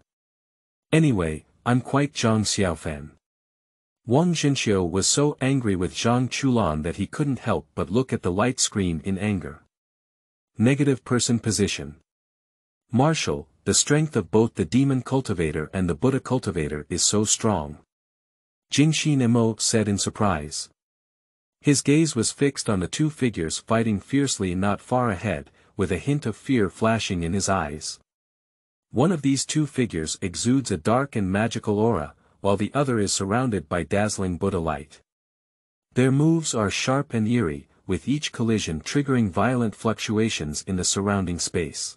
Anyway, I'm quite Zhang Xiaofan." Wang Jinxiu was so angry with Zhang Chulan that he couldn't help but look at the light screen in anger. Negative person position. "Martial, the strength of both the demon cultivator and the Buddha cultivator is so strong," Jingxin Imo said in surprise. His gaze was fixed on the two figures fighting fiercely not far ahead, with a hint of fear flashing in his eyes. One of these two figures exudes a dark and magical aura, while the other is surrounded by dazzling Buddha light. Their moves are sharp and eerie, with each collision triggering violent fluctuations in the surrounding space.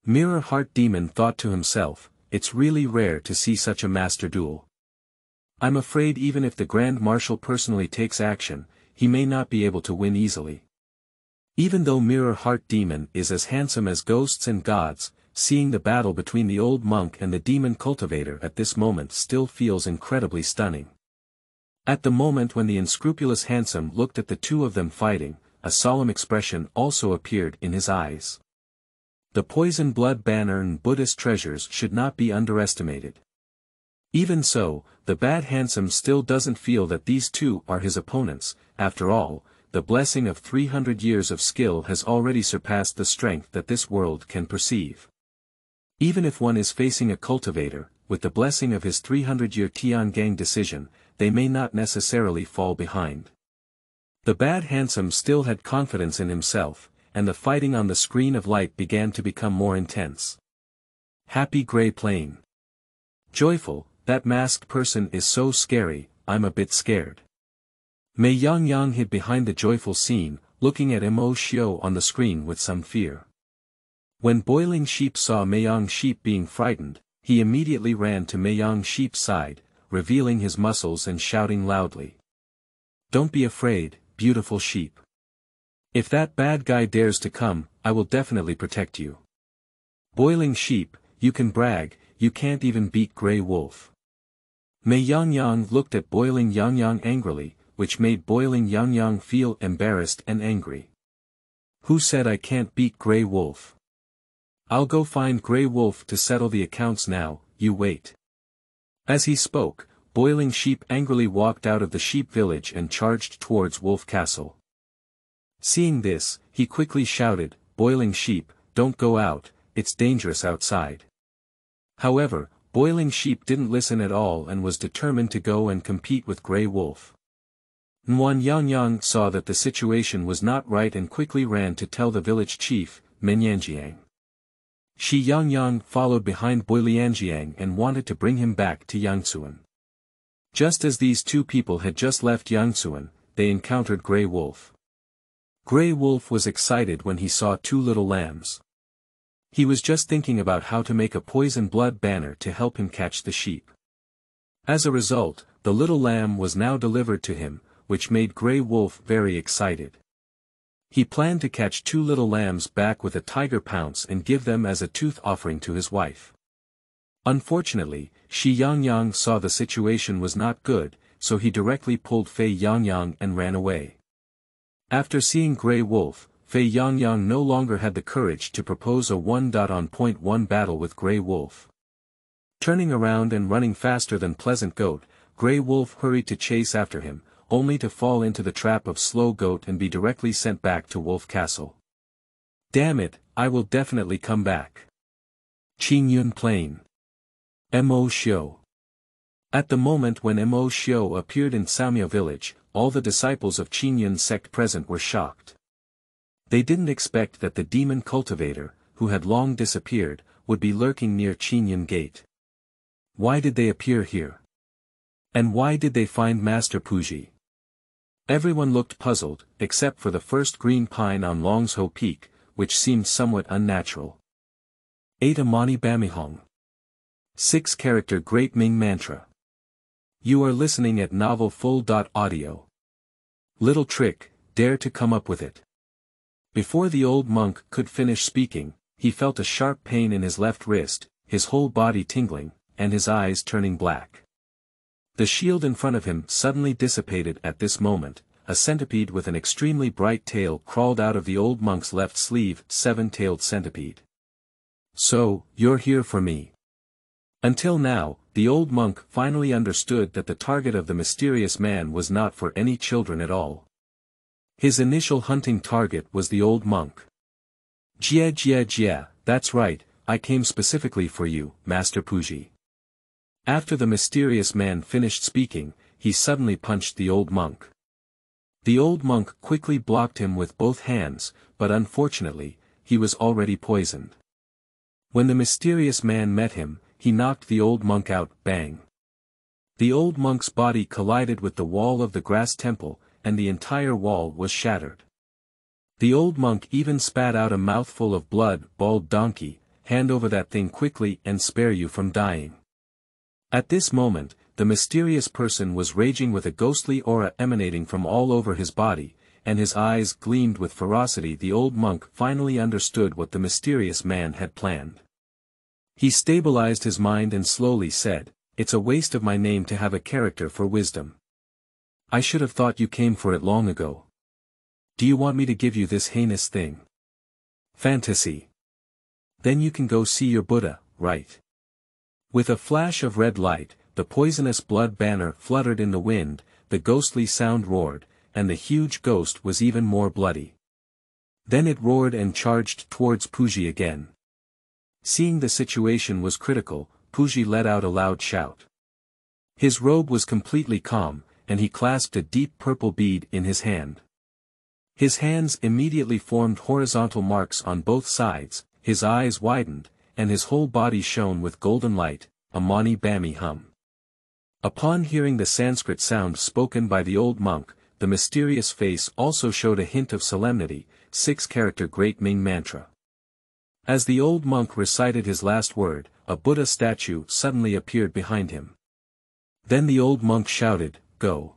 Mirror Heart Demon thought to himself, "It's really rare to see such a master duel. I'm afraid even if the Grand Marshal personally takes action, he may not be able to win easily." Even though Mirror Heart Demon is as handsome as ghosts and gods, seeing the battle between the old monk and the demon cultivator at this moment still feels incredibly stunning. At the moment when the unscrupulous handsome looked at the two of them fighting, a solemn expression also appeared in his eyes. The poison blood banner and Buddhist treasures should not be underestimated. Even so, the bad handsome still doesn't feel that these two are his opponents. After all, the blessing of 300 years of skill has already surpassed the strength that this world can perceive. Even if one is facing a cultivator, with the blessing of his 300-year Tiangang decision, they may not necessarily fall behind. The bad handsome still had confidence in himself, and the fighting on the screen of light began to become more intense. Happy Gray Plain. Joyful, that masked person is so scary, I'm a bit scared. Mei Yang hid behind the joyful scene, looking at Mo Xiu on the screen with some fear. When Boiling Sheep saw Mei Yang Sheep being frightened, he immediately ran to Mei Yang Sheep's side, revealing his muscles and shouting loudly. "Don't be afraid, beautiful sheep. If that bad guy dares to come, I will definitely protect you." "Boiling Sheep, you can brag, you can't even beat Grey Wolf." Mei Yang looked at Boiling Yang angrily, which made Boiling Yang feel embarrassed and angry. "Who said I can't beat Grey Wolf? I'll go find Grey Wolf to settle the accounts now, you wait." As he spoke, Boiling Sheep angrily walked out of the sheep village and charged towards Wolf Castle. Seeing this, he quickly shouted, "Boiling Sheep, don't go out, it's dangerous outside." However, Boiling Sheep didn't listen at all and was determined to go and compete with Grey Wolf. Nguan Yang saw that the situation was not right and quickly ran to tell the village chief, Menyanjiang. Shi Yang followed behind Boilianjiang and wanted to bring him back to Yangtzuan. Just as these two people had just left Yangtzuan, they encountered Grey Wolf. Grey Wolf was excited when he saw two little lambs. He was just thinking about how to make a poison blood banner to help him catch the sheep. As a result, the little lamb was now delivered to him, which made Grey Wolf very excited. He planned to catch two little lambs back with a tiger pounce and give them as a tooth offering to his wife. Unfortunately, Shi Yang saw the situation was not good, so he directly pulled Fei Yang and ran away. After seeing Grey Wolf, Fei Yangyang no longer had the courage to propose a 1-on-1 battle with Grey Wolf. Turning around and running faster than Pleasant Goat, Grey Wolf hurried to chase after him, only to fall into the trap of Slow Goat and be directly sent back to Wolf Castle. Damn it, I will definitely come back. Qingyun Plain. Mo Xiu. At the moment when Mo Xiu appeared in Caomiao Village, all the disciples of Qingyun sect present were shocked. They didn't expect that the demon cultivator, who had long disappeared, would be lurking near Qingyun Gate. Why did they appear here? And why did they find Master Puji? Everyone looked puzzled, except for the first green pine on Longsho Peak, which seemed somewhat unnatural. 8 Amani Bamihong. 6 character Great Ming Mantra. You are listening at Novel Full.audio. Little trick, dare to come up with it. Before the old monk could finish speaking, he felt a sharp pain in his left wrist, his whole body tingling, and his eyes turning black. The shield in front of him suddenly dissipated at this moment. A centipede with an extremely bright tail crawled out of the old monk's left sleeve, 7-tailed centipede. So, you're here for me. Until now, the old monk finally understood that the target of the mysterious man was not for any children at all. His initial hunting target was the old monk. Jia, that's right, I came specifically for you, Master Puji. After the mysterious man finished speaking, he suddenly punched the old monk. The old monk quickly blocked him with both hands, but unfortunately, he was already poisoned. When the mysterious man met him, he knocked the old monk out, bang. The old monk's body collided with the wall of the grass temple, and the entire wall was shattered. The old monk even spat out a mouthful of blood. Bald donkey, hand over that thing quickly and spare you from dying. At this moment, the mysterious person was raging with a ghostly aura emanating from all over his body, and his eyes gleamed with ferocity. The old monk finally understood what the mysterious man had planned. He stabilized his mind and slowly said, "It's a waste of my name to have a character for wisdom. I should have thought you came for it long ago. Do you want me to give you this heinous thing? Fantasy. Then you can go see your Buddha, right?" With a flash of red light, the poisonous blood banner fluttered in the wind, the ghostly sound roared, and the huge ghost was even more bloody. Then it roared and charged towards Puji again. Seeing the situation was critical, Puji let out a loud shout. His robe was completely calm, and he clasped a deep purple bead in his hand. His hands immediately formed horizontal marks on both sides, his eyes widened, and his whole body shone with golden light, Amani Bamihong. Upon hearing the Sanskrit sound spoken by the old monk, the mysterious face also showed a hint of solemnity, 6-character Great Ming Mantra. As the old monk recited his last word, a Buddha statue suddenly appeared behind him. Then the old monk shouted, "Go!"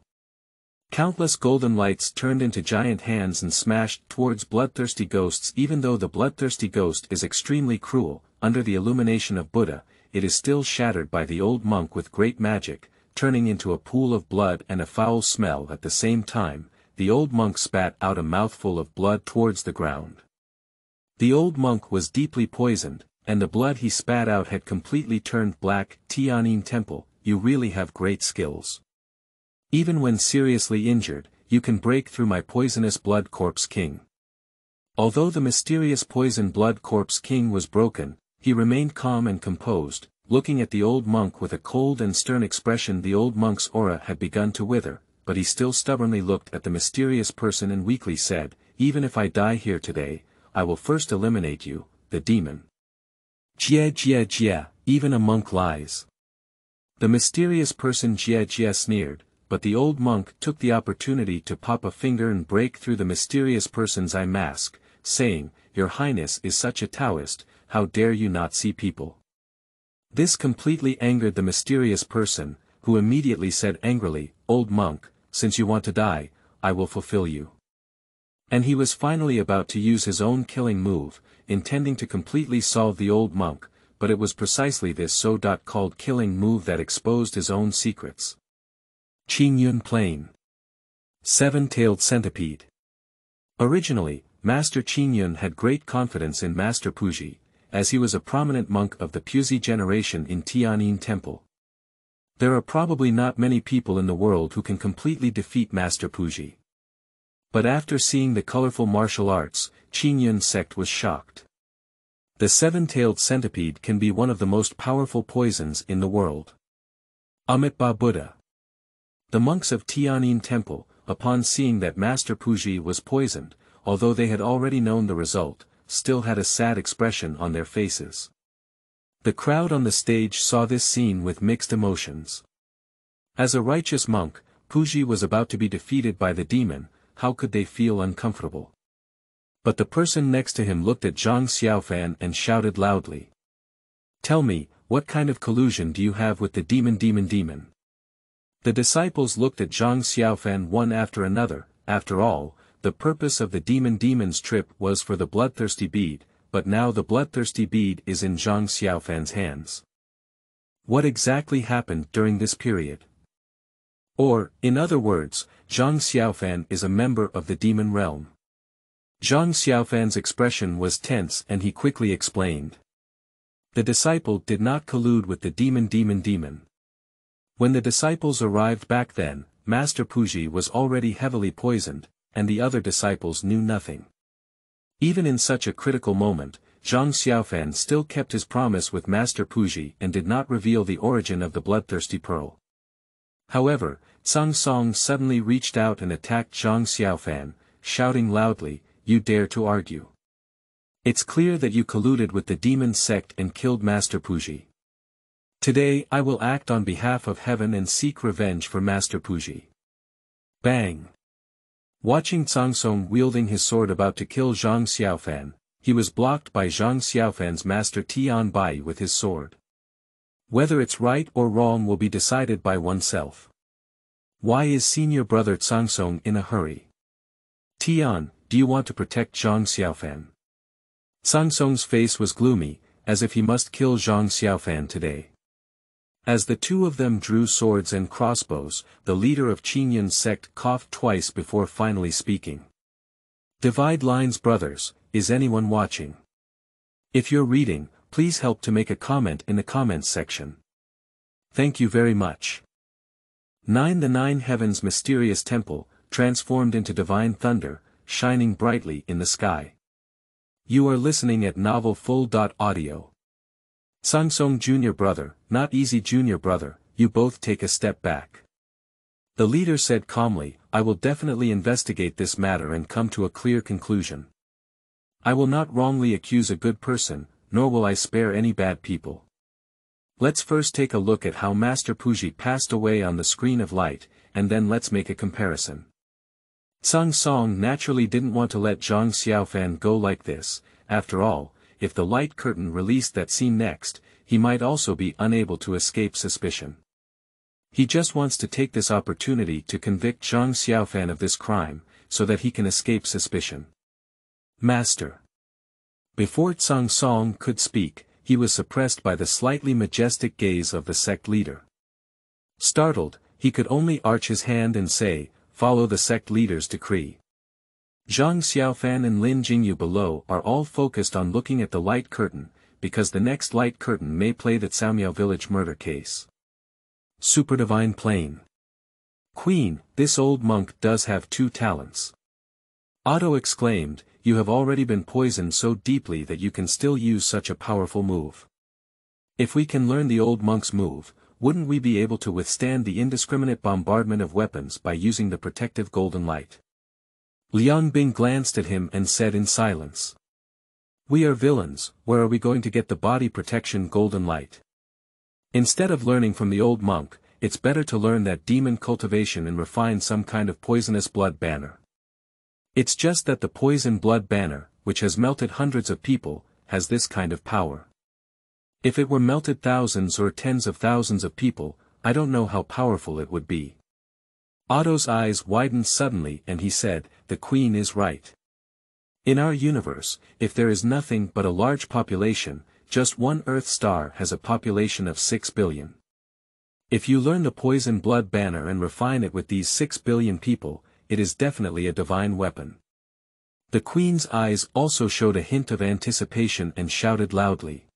Countless golden lights turned into giant hands and smashed towards bloodthirsty ghosts. Even though the bloodthirsty ghost is extremely cruel, under the illumination of Buddha, it is still shattered by the old monk with great magic, turning into a pool of blood and a foul smell at the same time. The old monk spat out a mouthful of blood towards the ground. The old monk was deeply poisoned, and the blood he spat out had completely turned black. Tianyin Temple, you really have great skills. Even when seriously injured, you can break through my poisonous blood corpse king. Although the mysterious poison blood corpse king was broken, he remained calm and composed, looking at the old monk with a cold and stern expression. The old monk's aura had begun to wither, but he still stubbornly looked at the mysterious person and weakly said, "Even if I die here today, I will first eliminate you, the demon." Jia, even a monk lies. The mysterious person Jia sneered, but the old monk took the opportunity to pop a finger and break through the mysterious person's eye mask, saying, "Your Highness is such a Taoist, how dare you not see people?" This completely angered the mysterious person, who immediately said angrily, "Old monk, since you want to die, I will fulfill you." And he was finally about to use his own killing move, intending to completely solve the old monk, but it was precisely this so-called killing move that exposed his own secrets. Qingyun Plain. 7-tailed centipede. Originally, Master Qingyun had great confidence in Master Puji, as he was a prominent monk of the Puzi generation in Tianyin Temple. There are probably not many people in the world who can completely defeat Master Puji. But after seeing the colorful martial arts, Qingyun sect was shocked. The seven-tailed centipede can be one of the most powerful poisons in the world. Amitabha Buddha. The monks of Tianyin Temple, upon seeing that Master Puji was poisoned, although they had already known the result, still had a sad expression on their faces. The crowd on the stage saw this scene with mixed emotions. As a righteous monk, Puji was about to be defeated by the demon, how could they feel uncomfortable? But the person next to him looked at Zhang Xiaofan and shouted loudly. "Tell me, what kind of collusion do you have with the demon? The disciples looked at Zhang Xiaofan one after another. After all, the purpose of the demon's trip was for the bloodthirsty bead, but now the bloodthirsty bead is in Zhang Xiaofan's hands. What exactly happened during this period? Or, in other words, Zhang Xiaofan is a member of the demon realm." Zhang Xiaofan's expression was tense and he quickly explained. The disciple did not collude with the demon. When the disciples arrived back then, Master Puji was already heavily poisoned, and the other disciples knew nothing. Even in such a critical moment, Zhang Xiaofan still kept his promise with Master Puji and did not reveal the origin of the bloodthirsty pearl. However, Zhang Song suddenly reached out and attacked Zhang Xiaofan, shouting loudly, "You dare to argue? It's clear that you colluded with the demon sect and killed Master Puji. Today I will act on behalf of heaven and seek revenge for Master Puji." Bang! Watching Zhang Song wielding his sword about to kill Zhang Xiaofan, he was blocked by Zhang Xiaofan's master Tian Bai with his sword. Whether it's right or wrong will be decided by oneself. Why is senior brother Zhang Song in a hurry? Tian, do you want to protect Zhang Xiaofan? Zhang Song's face was gloomy, as if he must kill Zhang Xiaofan today. As the two of them drew swords and crossbows, the leader of Qingyun's sect coughed twice before finally speaking. Divide lines, brothers, is anyone watching? If you're reading, please help to make a comment in the comments section. Thank you very much. 9. The Nine Heavens mysterious temple, transformed into divine thunder, shining brightly in the sky. You are listening at Novel Full.audio. Sangsong Junior Brother, not easy Junior Brother, you both take a step back. The leader said calmly, I will definitely investigate this matter and come to a clear conclusion. I will not wrongly accuse a good person, nor will I spare any bad people. Let's first take a look at how Master Puji passed away on the screen of light, and then let's make a comparison. Sang Song naturally didn't want to let Zhang Xiaofan go like this. After all, if the light curtain released that scene next, he might also be unable to escape suspicion. He just wants to take this opportunity to convict Zhang Xiaofan of this crime, so that he can escape suspicion. Master. Before Sang Song could speak, he was suppressed by the slightly majestic gaze of the sect leader. Startled, he could only arch his hand and say, follow the sect leader's decree. Zhang Xiaofan and Lin Jingyu below are all focused on looking at the light curtain, because the next light curtain may play the Caomiao Village murder case. Superdivine Plane. Queen, this old monk does have two talents. Otto exclaimed, you have already been poisoned so deeply that you can still use such a powerful move. If we can learn the old monk's move, wouldn't we be able to withstand the indiscriminate bombardment of weapons by using the protective golden light? Liang Bing glanced at him and said in silence. We are villains, where are we going to get the body protection golden light? Instead of learning from the old monk, it's better to learn that demon cultivation and refine some kind of poisonous blood banner. It's just that the poison blood banner, which has melted hundreds of people, has this kind of power. If it were melted thousands or tens of thousands of people, I don't know how powerful it would be. Otto's eyes widened suddenly and he said, the queen is right. In our universe, if there is nothing but a large population, just one Earth star has a population of 6 billion. If you learn the poison blood banner and refine it with these 6 billion people, it is definitely a divine weapon. The queen's eyes also showed a hint of anticipation and shouted loudly.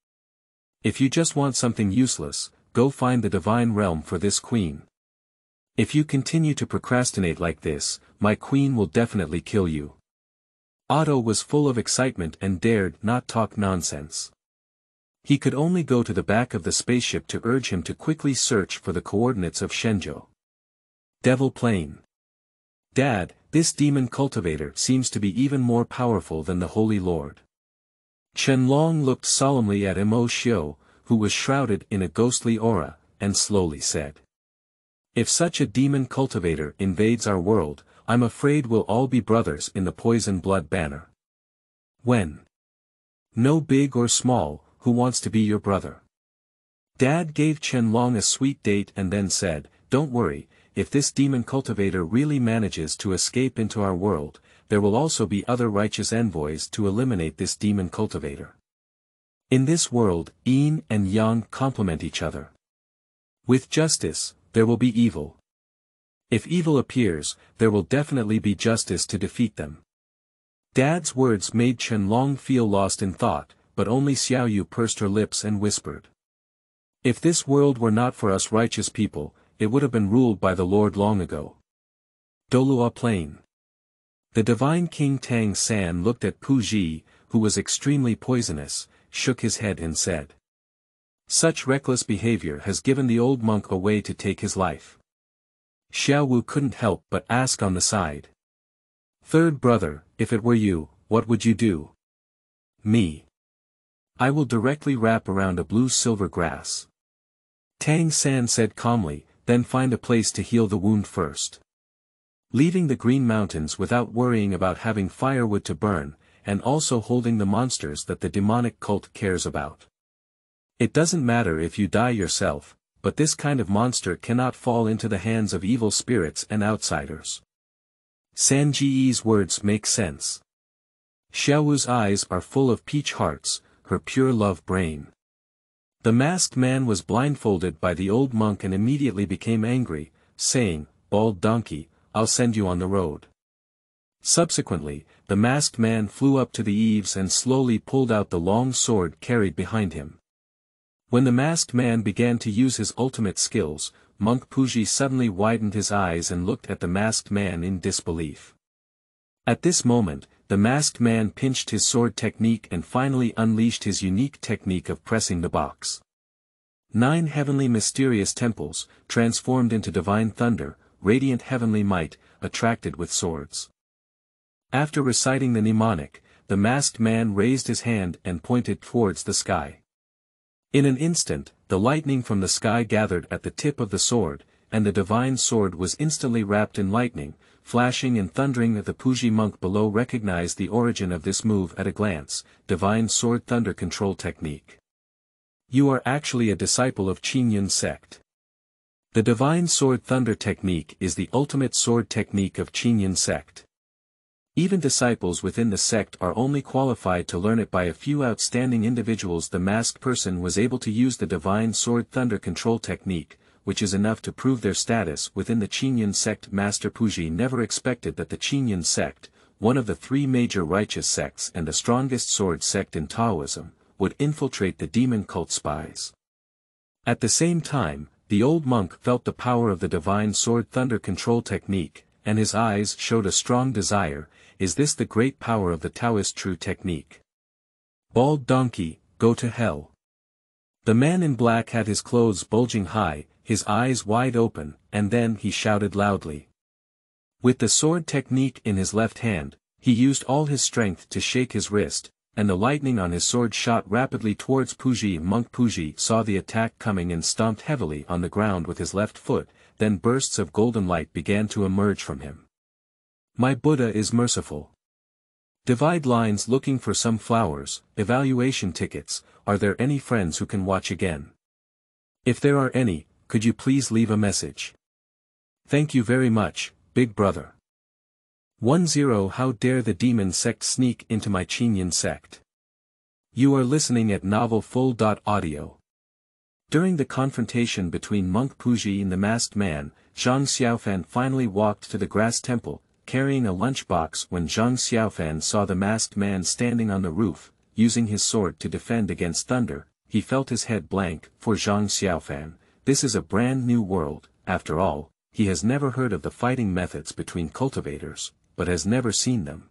If you just want something useless, go find the divine realm for this queen. If you continue to procrastinate like this, my queen will definitely kill you. Otto was full of excitement and dared not talk nonsense. He could only go to the back of the spaceship to urge him to quickly search for the coordinates of Shenzhou. Devil Plain. Dad, this demon cultivator seems to be even more powerful than the Holy Lord. Qianlong looked solemnly at Mo Xiu, who was shrouded in a ghostly aura, and slowly said. If such a demon cultivator invades our world, I'm afraid we'll all be brothers in the poison blood banner. When? No big or small, who wants to be your brother? Dad gave Qianlong a sweet date and then said, don't worry, if this demon cultivator really manages to escape into our world, there will also be other righteous envoys to eliminate this demon cultivator. In this world, yin and yang complement each other. With justice, there will be evil. If evil appears, there will definitely be justice to defeat them. Dad's words made Qianlong feel lost in thought, but only Xiaoyu pursed her lips and whispered. If this world were not for us righteous people, it would have been ruled by the Lord long ago. Dolua Plain. The divine King Tang San looked at Pu Ji, who was extremely poisonous, shook his head and said. Such reckless behavior has given the old monk a way to take his life. Xiao Wu couldn't help but ask on the side. Third brother, if it were you, what would you do? Me. I will directly wrap around a blue-silver grass. Tang San said calmly, then find a place to heal the wound first. Leaving the Green Mountains without worrying about having firewood to burn, and also holding the monsters that the demonic cult cares about. It doesn't matter if you die yourself, but this kind of monster cannot fall into the hands of evil spirits and outsiders. Sanji's words make sense. Xiaowu's eyes are full of peach hearts, her pure love brain. The masked man was blindfolded by the old monk and immediately became angry, saying, Bald donkey, I'll send you on the road. Subsequently, the masked man flew up to the eaves and slowly pulled out the long sword carried behind him. When the masked man began to use his ultimate skills, Monk Puji suddenly widened his eyes and looked at the masked man in disbelief. At this moment, the masked man pinched his sword technique and finally unleashed his unique technique of pressing the box. 9 heavenly mysterious temples, transformed into divine thunder, radiant heavenly might, attracted with swords. After reciting the mnemonic, the masked man raised his hand and pointed towards the sky. In an instant, the lightning from the sky gathered at the tip of the sword, and the divine sword was instantly wrapped in lightning, flashing and thundering. The Puji monk below recognized the origin of this move at a glance, divine sword thunder control technique. You are actually a disciple of Qingyun Sect. The divine sword thunder technique is the ultimate sword technique of Qingyun Sect. Even disciples within the sect are only qualified to learn it by a few outstanding individuals. The masked person was able to use the divine sword thunder control technique, which is enough to prove their status within the Qingyun Sect. Master Puji never expected that the Qingyun Sect, one of the 3 major righteous sects and the strongest sword sect in Taoism, would infiltrate the demon cult spies. At the same time, the old monk felt the power of the divine sword thunder control technique, and his eyes showed a strong desire. Is this the great power of the Taoist true technique? Bald donkey, go to hell. The man in black had his clothes bulging high, his eyes wide open, and then he shouted loudly. With the sword technique in his left hand, he used all his strength to shake his wrist, and the lightning on his sword shot rapidly towards Puji. Monk Puji saw the attack coming and stomped heavily on the ground with his left foot, then bursts of golden light began to emerge from him. My Buddha is merciful. Divide lines looking for some flowers, evaluation tickets. Are there any friends who can watch again? If there are any, could you please leave a message? Thank you very much, big brother. 10 How dare the demon sect sneak into my Qingyun sect? You are listening at novelfull.audio. During the confrontation between Monk Puji and the masked man, Zhang Xiaofan finally walked to the grass temple, carrying a lunchbox when Zhang Xiaofan saw the masked man standing on the roof, using his sword to defend against thunder. He felt his head blank. For Zhang Xiaofan, this is a brand new world. After all, he has never heard of the fighting methods between cultivators, but has never seen them.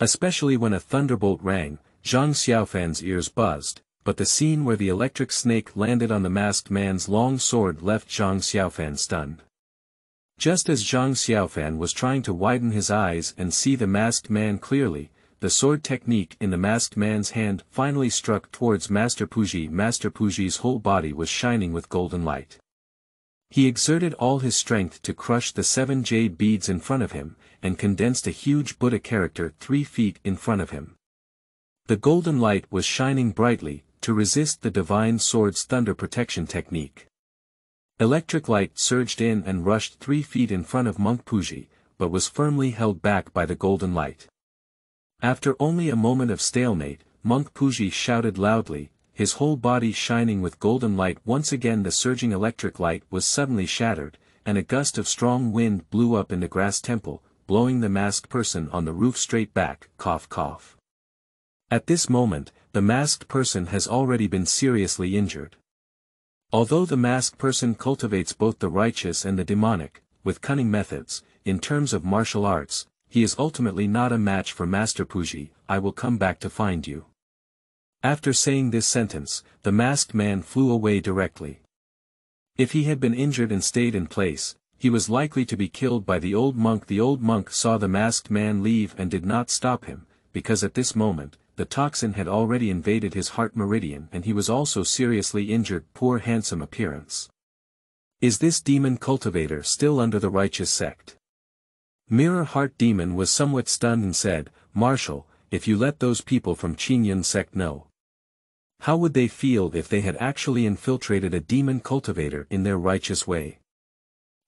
Especially when a thunderbolt rang, Zhang Xiaofan's ears buzzed, but the scene where the electric snake landed on the masked man's long sword left Zhang Xiaofan stunned. Just as Zhang Xiaofan was trying to widen his eyes and see the masked man clearly, the sword technique in the masked man's hand finally struck towards Master Puji. Master Puji's whole body was shining with golden light. He exerted all his strength to crush the 7 jade beads in front of him, and condensed a huge Buddha character 3 feet in front of him. The golden light was shining brightly, to resist the divine sword's thunder protection technique. Electric light surged in and rushed 3 feet in front of Monk Puji, but was firmly held back by the golden light. After only a moment of stalemate, Monk Puji shouted loudly, his whole body shining with golden light. Once again the surging electric light was suddenly shattered, and a gust of strong wind blew up in the grass temple, blowing the masked person on the roof straight back. Cough cough. At this moment, the masked person has already been seriously injured. Although the masked person cultivates both the righteous and the demonic, with cunning methods, in terms of martial arts, he is ultimately not a match for Master Puji. I will come back to find you. After saying this sentence, the masked man flew away directly. If he had been injured and stayed in place, he was likely to be killed by the old monk. The old monk saw the masked man leave and did not stop him, because at this moment, the toxin had already invaded his heart meridian and he was also seriously injured. Poor handsome appearance. Is this demon cultivator still under the righteous sect? Mirror Heart Demon was somewhat stunned and said, Marshal, if you let those people from Qingyun sect know, how would they feel if they had actually infiltrated a demon cultivator in their righteous way?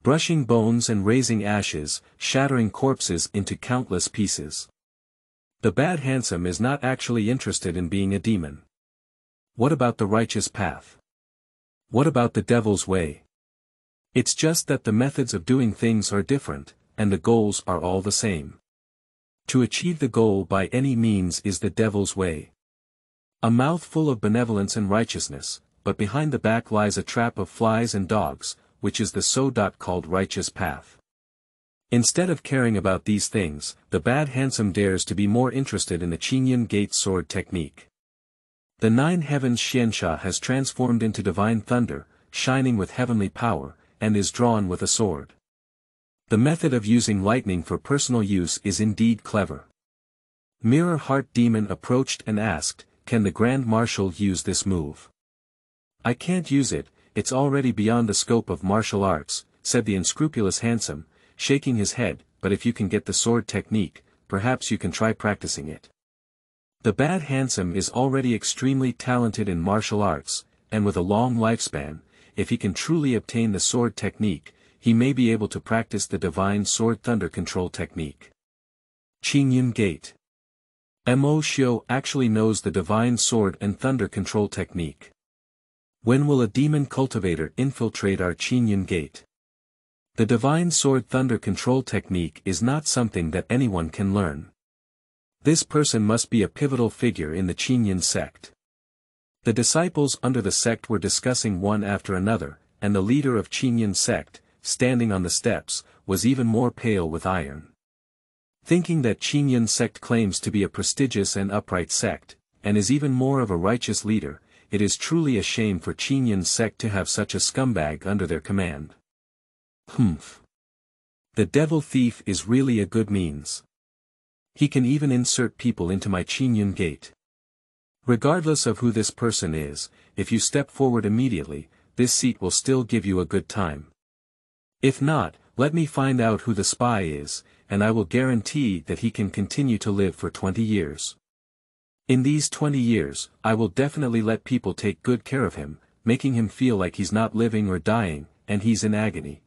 Brushing bones and raising ashes, shattering corpses into countless pieces. The bad handsome is not actually interested in being a demon. What about the righteous path? What about the devil's way? It's just that the methods of doing things are different, and the goals are all the same. To achieve the goal by any means is the devil's way. A mouth full of benevolence and righteousness, but behind the back lies a trap of flies and dogs, which is the so-called righteous path. Instead of caring about these things, the bad handsome dares to be more interested in the Qingyun Gate sword technique. The 9 heavens Xiansha has transformed into divine thunder, shining with heavenly power, and is drawn with a sword. The method of using lightning for personal use is indeed clever. Mirror Heart Demon approached and asked, can the Grand Marshal use this move? I can't use it, it's already beyond the scope of martial arts, said the unscrupulous handsome, shaking his head, but if you can get the sword technique, perhaps you can try practicing it. The bad handsome is already extremely talented in martial arts, and with a long lifespan, if he can truly obtain the sword technique, he may be able to practice the divine sword thunder control technique. Qingyun Gate. Mo Xiu actually knows the divine sword and thunder control technique. When will a demon cultivator infiltrate our Qingyun Gate? The divine sword thunder control technique is not something that anyone can learn. This person must be a pivotal figure in the Qingyun sect. The disciples under the sect were discussing one after another, and the leader of Qingyun sect, standing on the steps, was even more pale with iron. Thinking that Qingyun sect claims to be a prestigious and upright sect, and is even more of a righteous leader, it is truly a shame for Qingyun sect to have such a scumbag under their command. Humph. The devil thief is really a good means. He can even insert people into my Qingyun Gate. Regardless of who this person is, if you step forward immediately, this seat will still give you a good time. If not, let me find out who the spy is, and I will guarantee that he can continue to live for 20 years. In these 20 years, I will definitely let people take good care of him, making him feel like he's not living or dying, and he's in agony.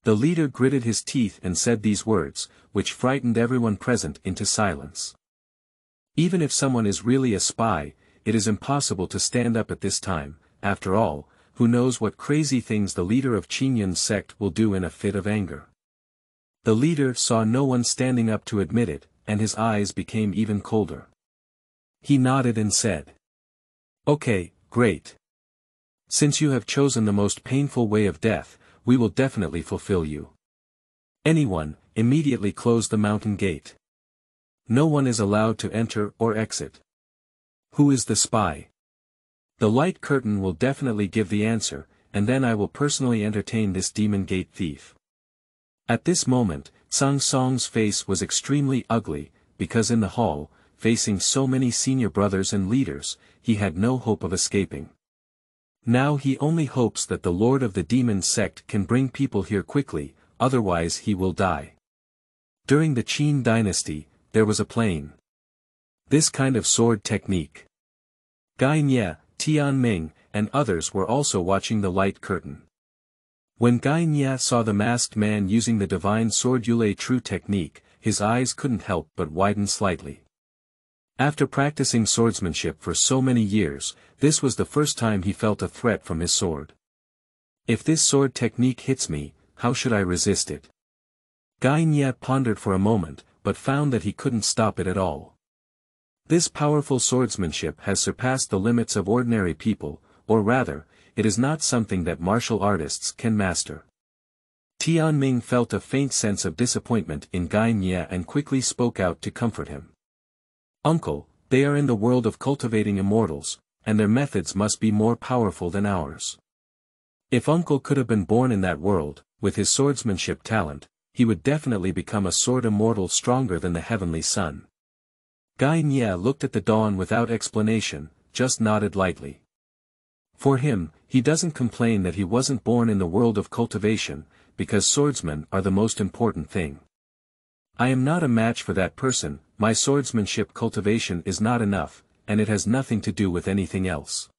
The leader gritted his teeth and said these words, which frightened everyone present into silence. Even if someone is really a spy, it is impossible to stand up at this time. After all, who knows what crazy things the leader of Qingyun sect will do in a fit of anger. The leader saw no one standing up to admit it, and his eyes became even colder. He nodded and said, "Okay, great. Since you have chosen the most painful way of death, we will definitely fulfill you. Anyone, immediately close the mountain gate. No one is allowed to enter or exit. Who is the spy? The light curtain will definitely give the answer, and then I will personally entertain this demon gate thief." At this moment, Sang Song's face was extremely ugly, because in the hall, facing so many senior brothers and leaders, he had no hope of escaping. Now he only hopes that the Lord of the Demon Sect can bring people here quickly, otherwise he will die. During the Qin dynasty, there was a playing this kind of sword technique. Gai Nye, Tian Ming, and others were also watching the light curtain. When Gai Nye saw the masked man using the divine sword Yule true technique, his eyes couldn't help but widen slightly. After practicing swordsmanship for so many years, this was the first time he felt a threat from his sword. If this sword technique hits me, how should I resist it? Gai Nye pondered for a moment, but found that he couldn't stop it at all. This powerful swordsmanship has surpassed the limits of ordinary people, or rather, it is not something that martial artists can master. Tian Ming felt a faint sense of disappointment in Gai Nye and quickly spoke out to comfort him. "Uncle, they are in the world of cultivating immortals, and their methods must be more powerful than ours. If Uncle could have been born in that world, with his swordsmanship talent, he would definitely become a sword immortal stronger than the heavenly sun." Gai Nye looked at the dawn without explanation, just nodded lightly. For him, he doesn't complain that he wasn't born in the world of cultivation, because swordsmen are the most important thing. "I am not a match for that person, my swordsmanship cultivation is not enough, and it has nothing to do with anything else.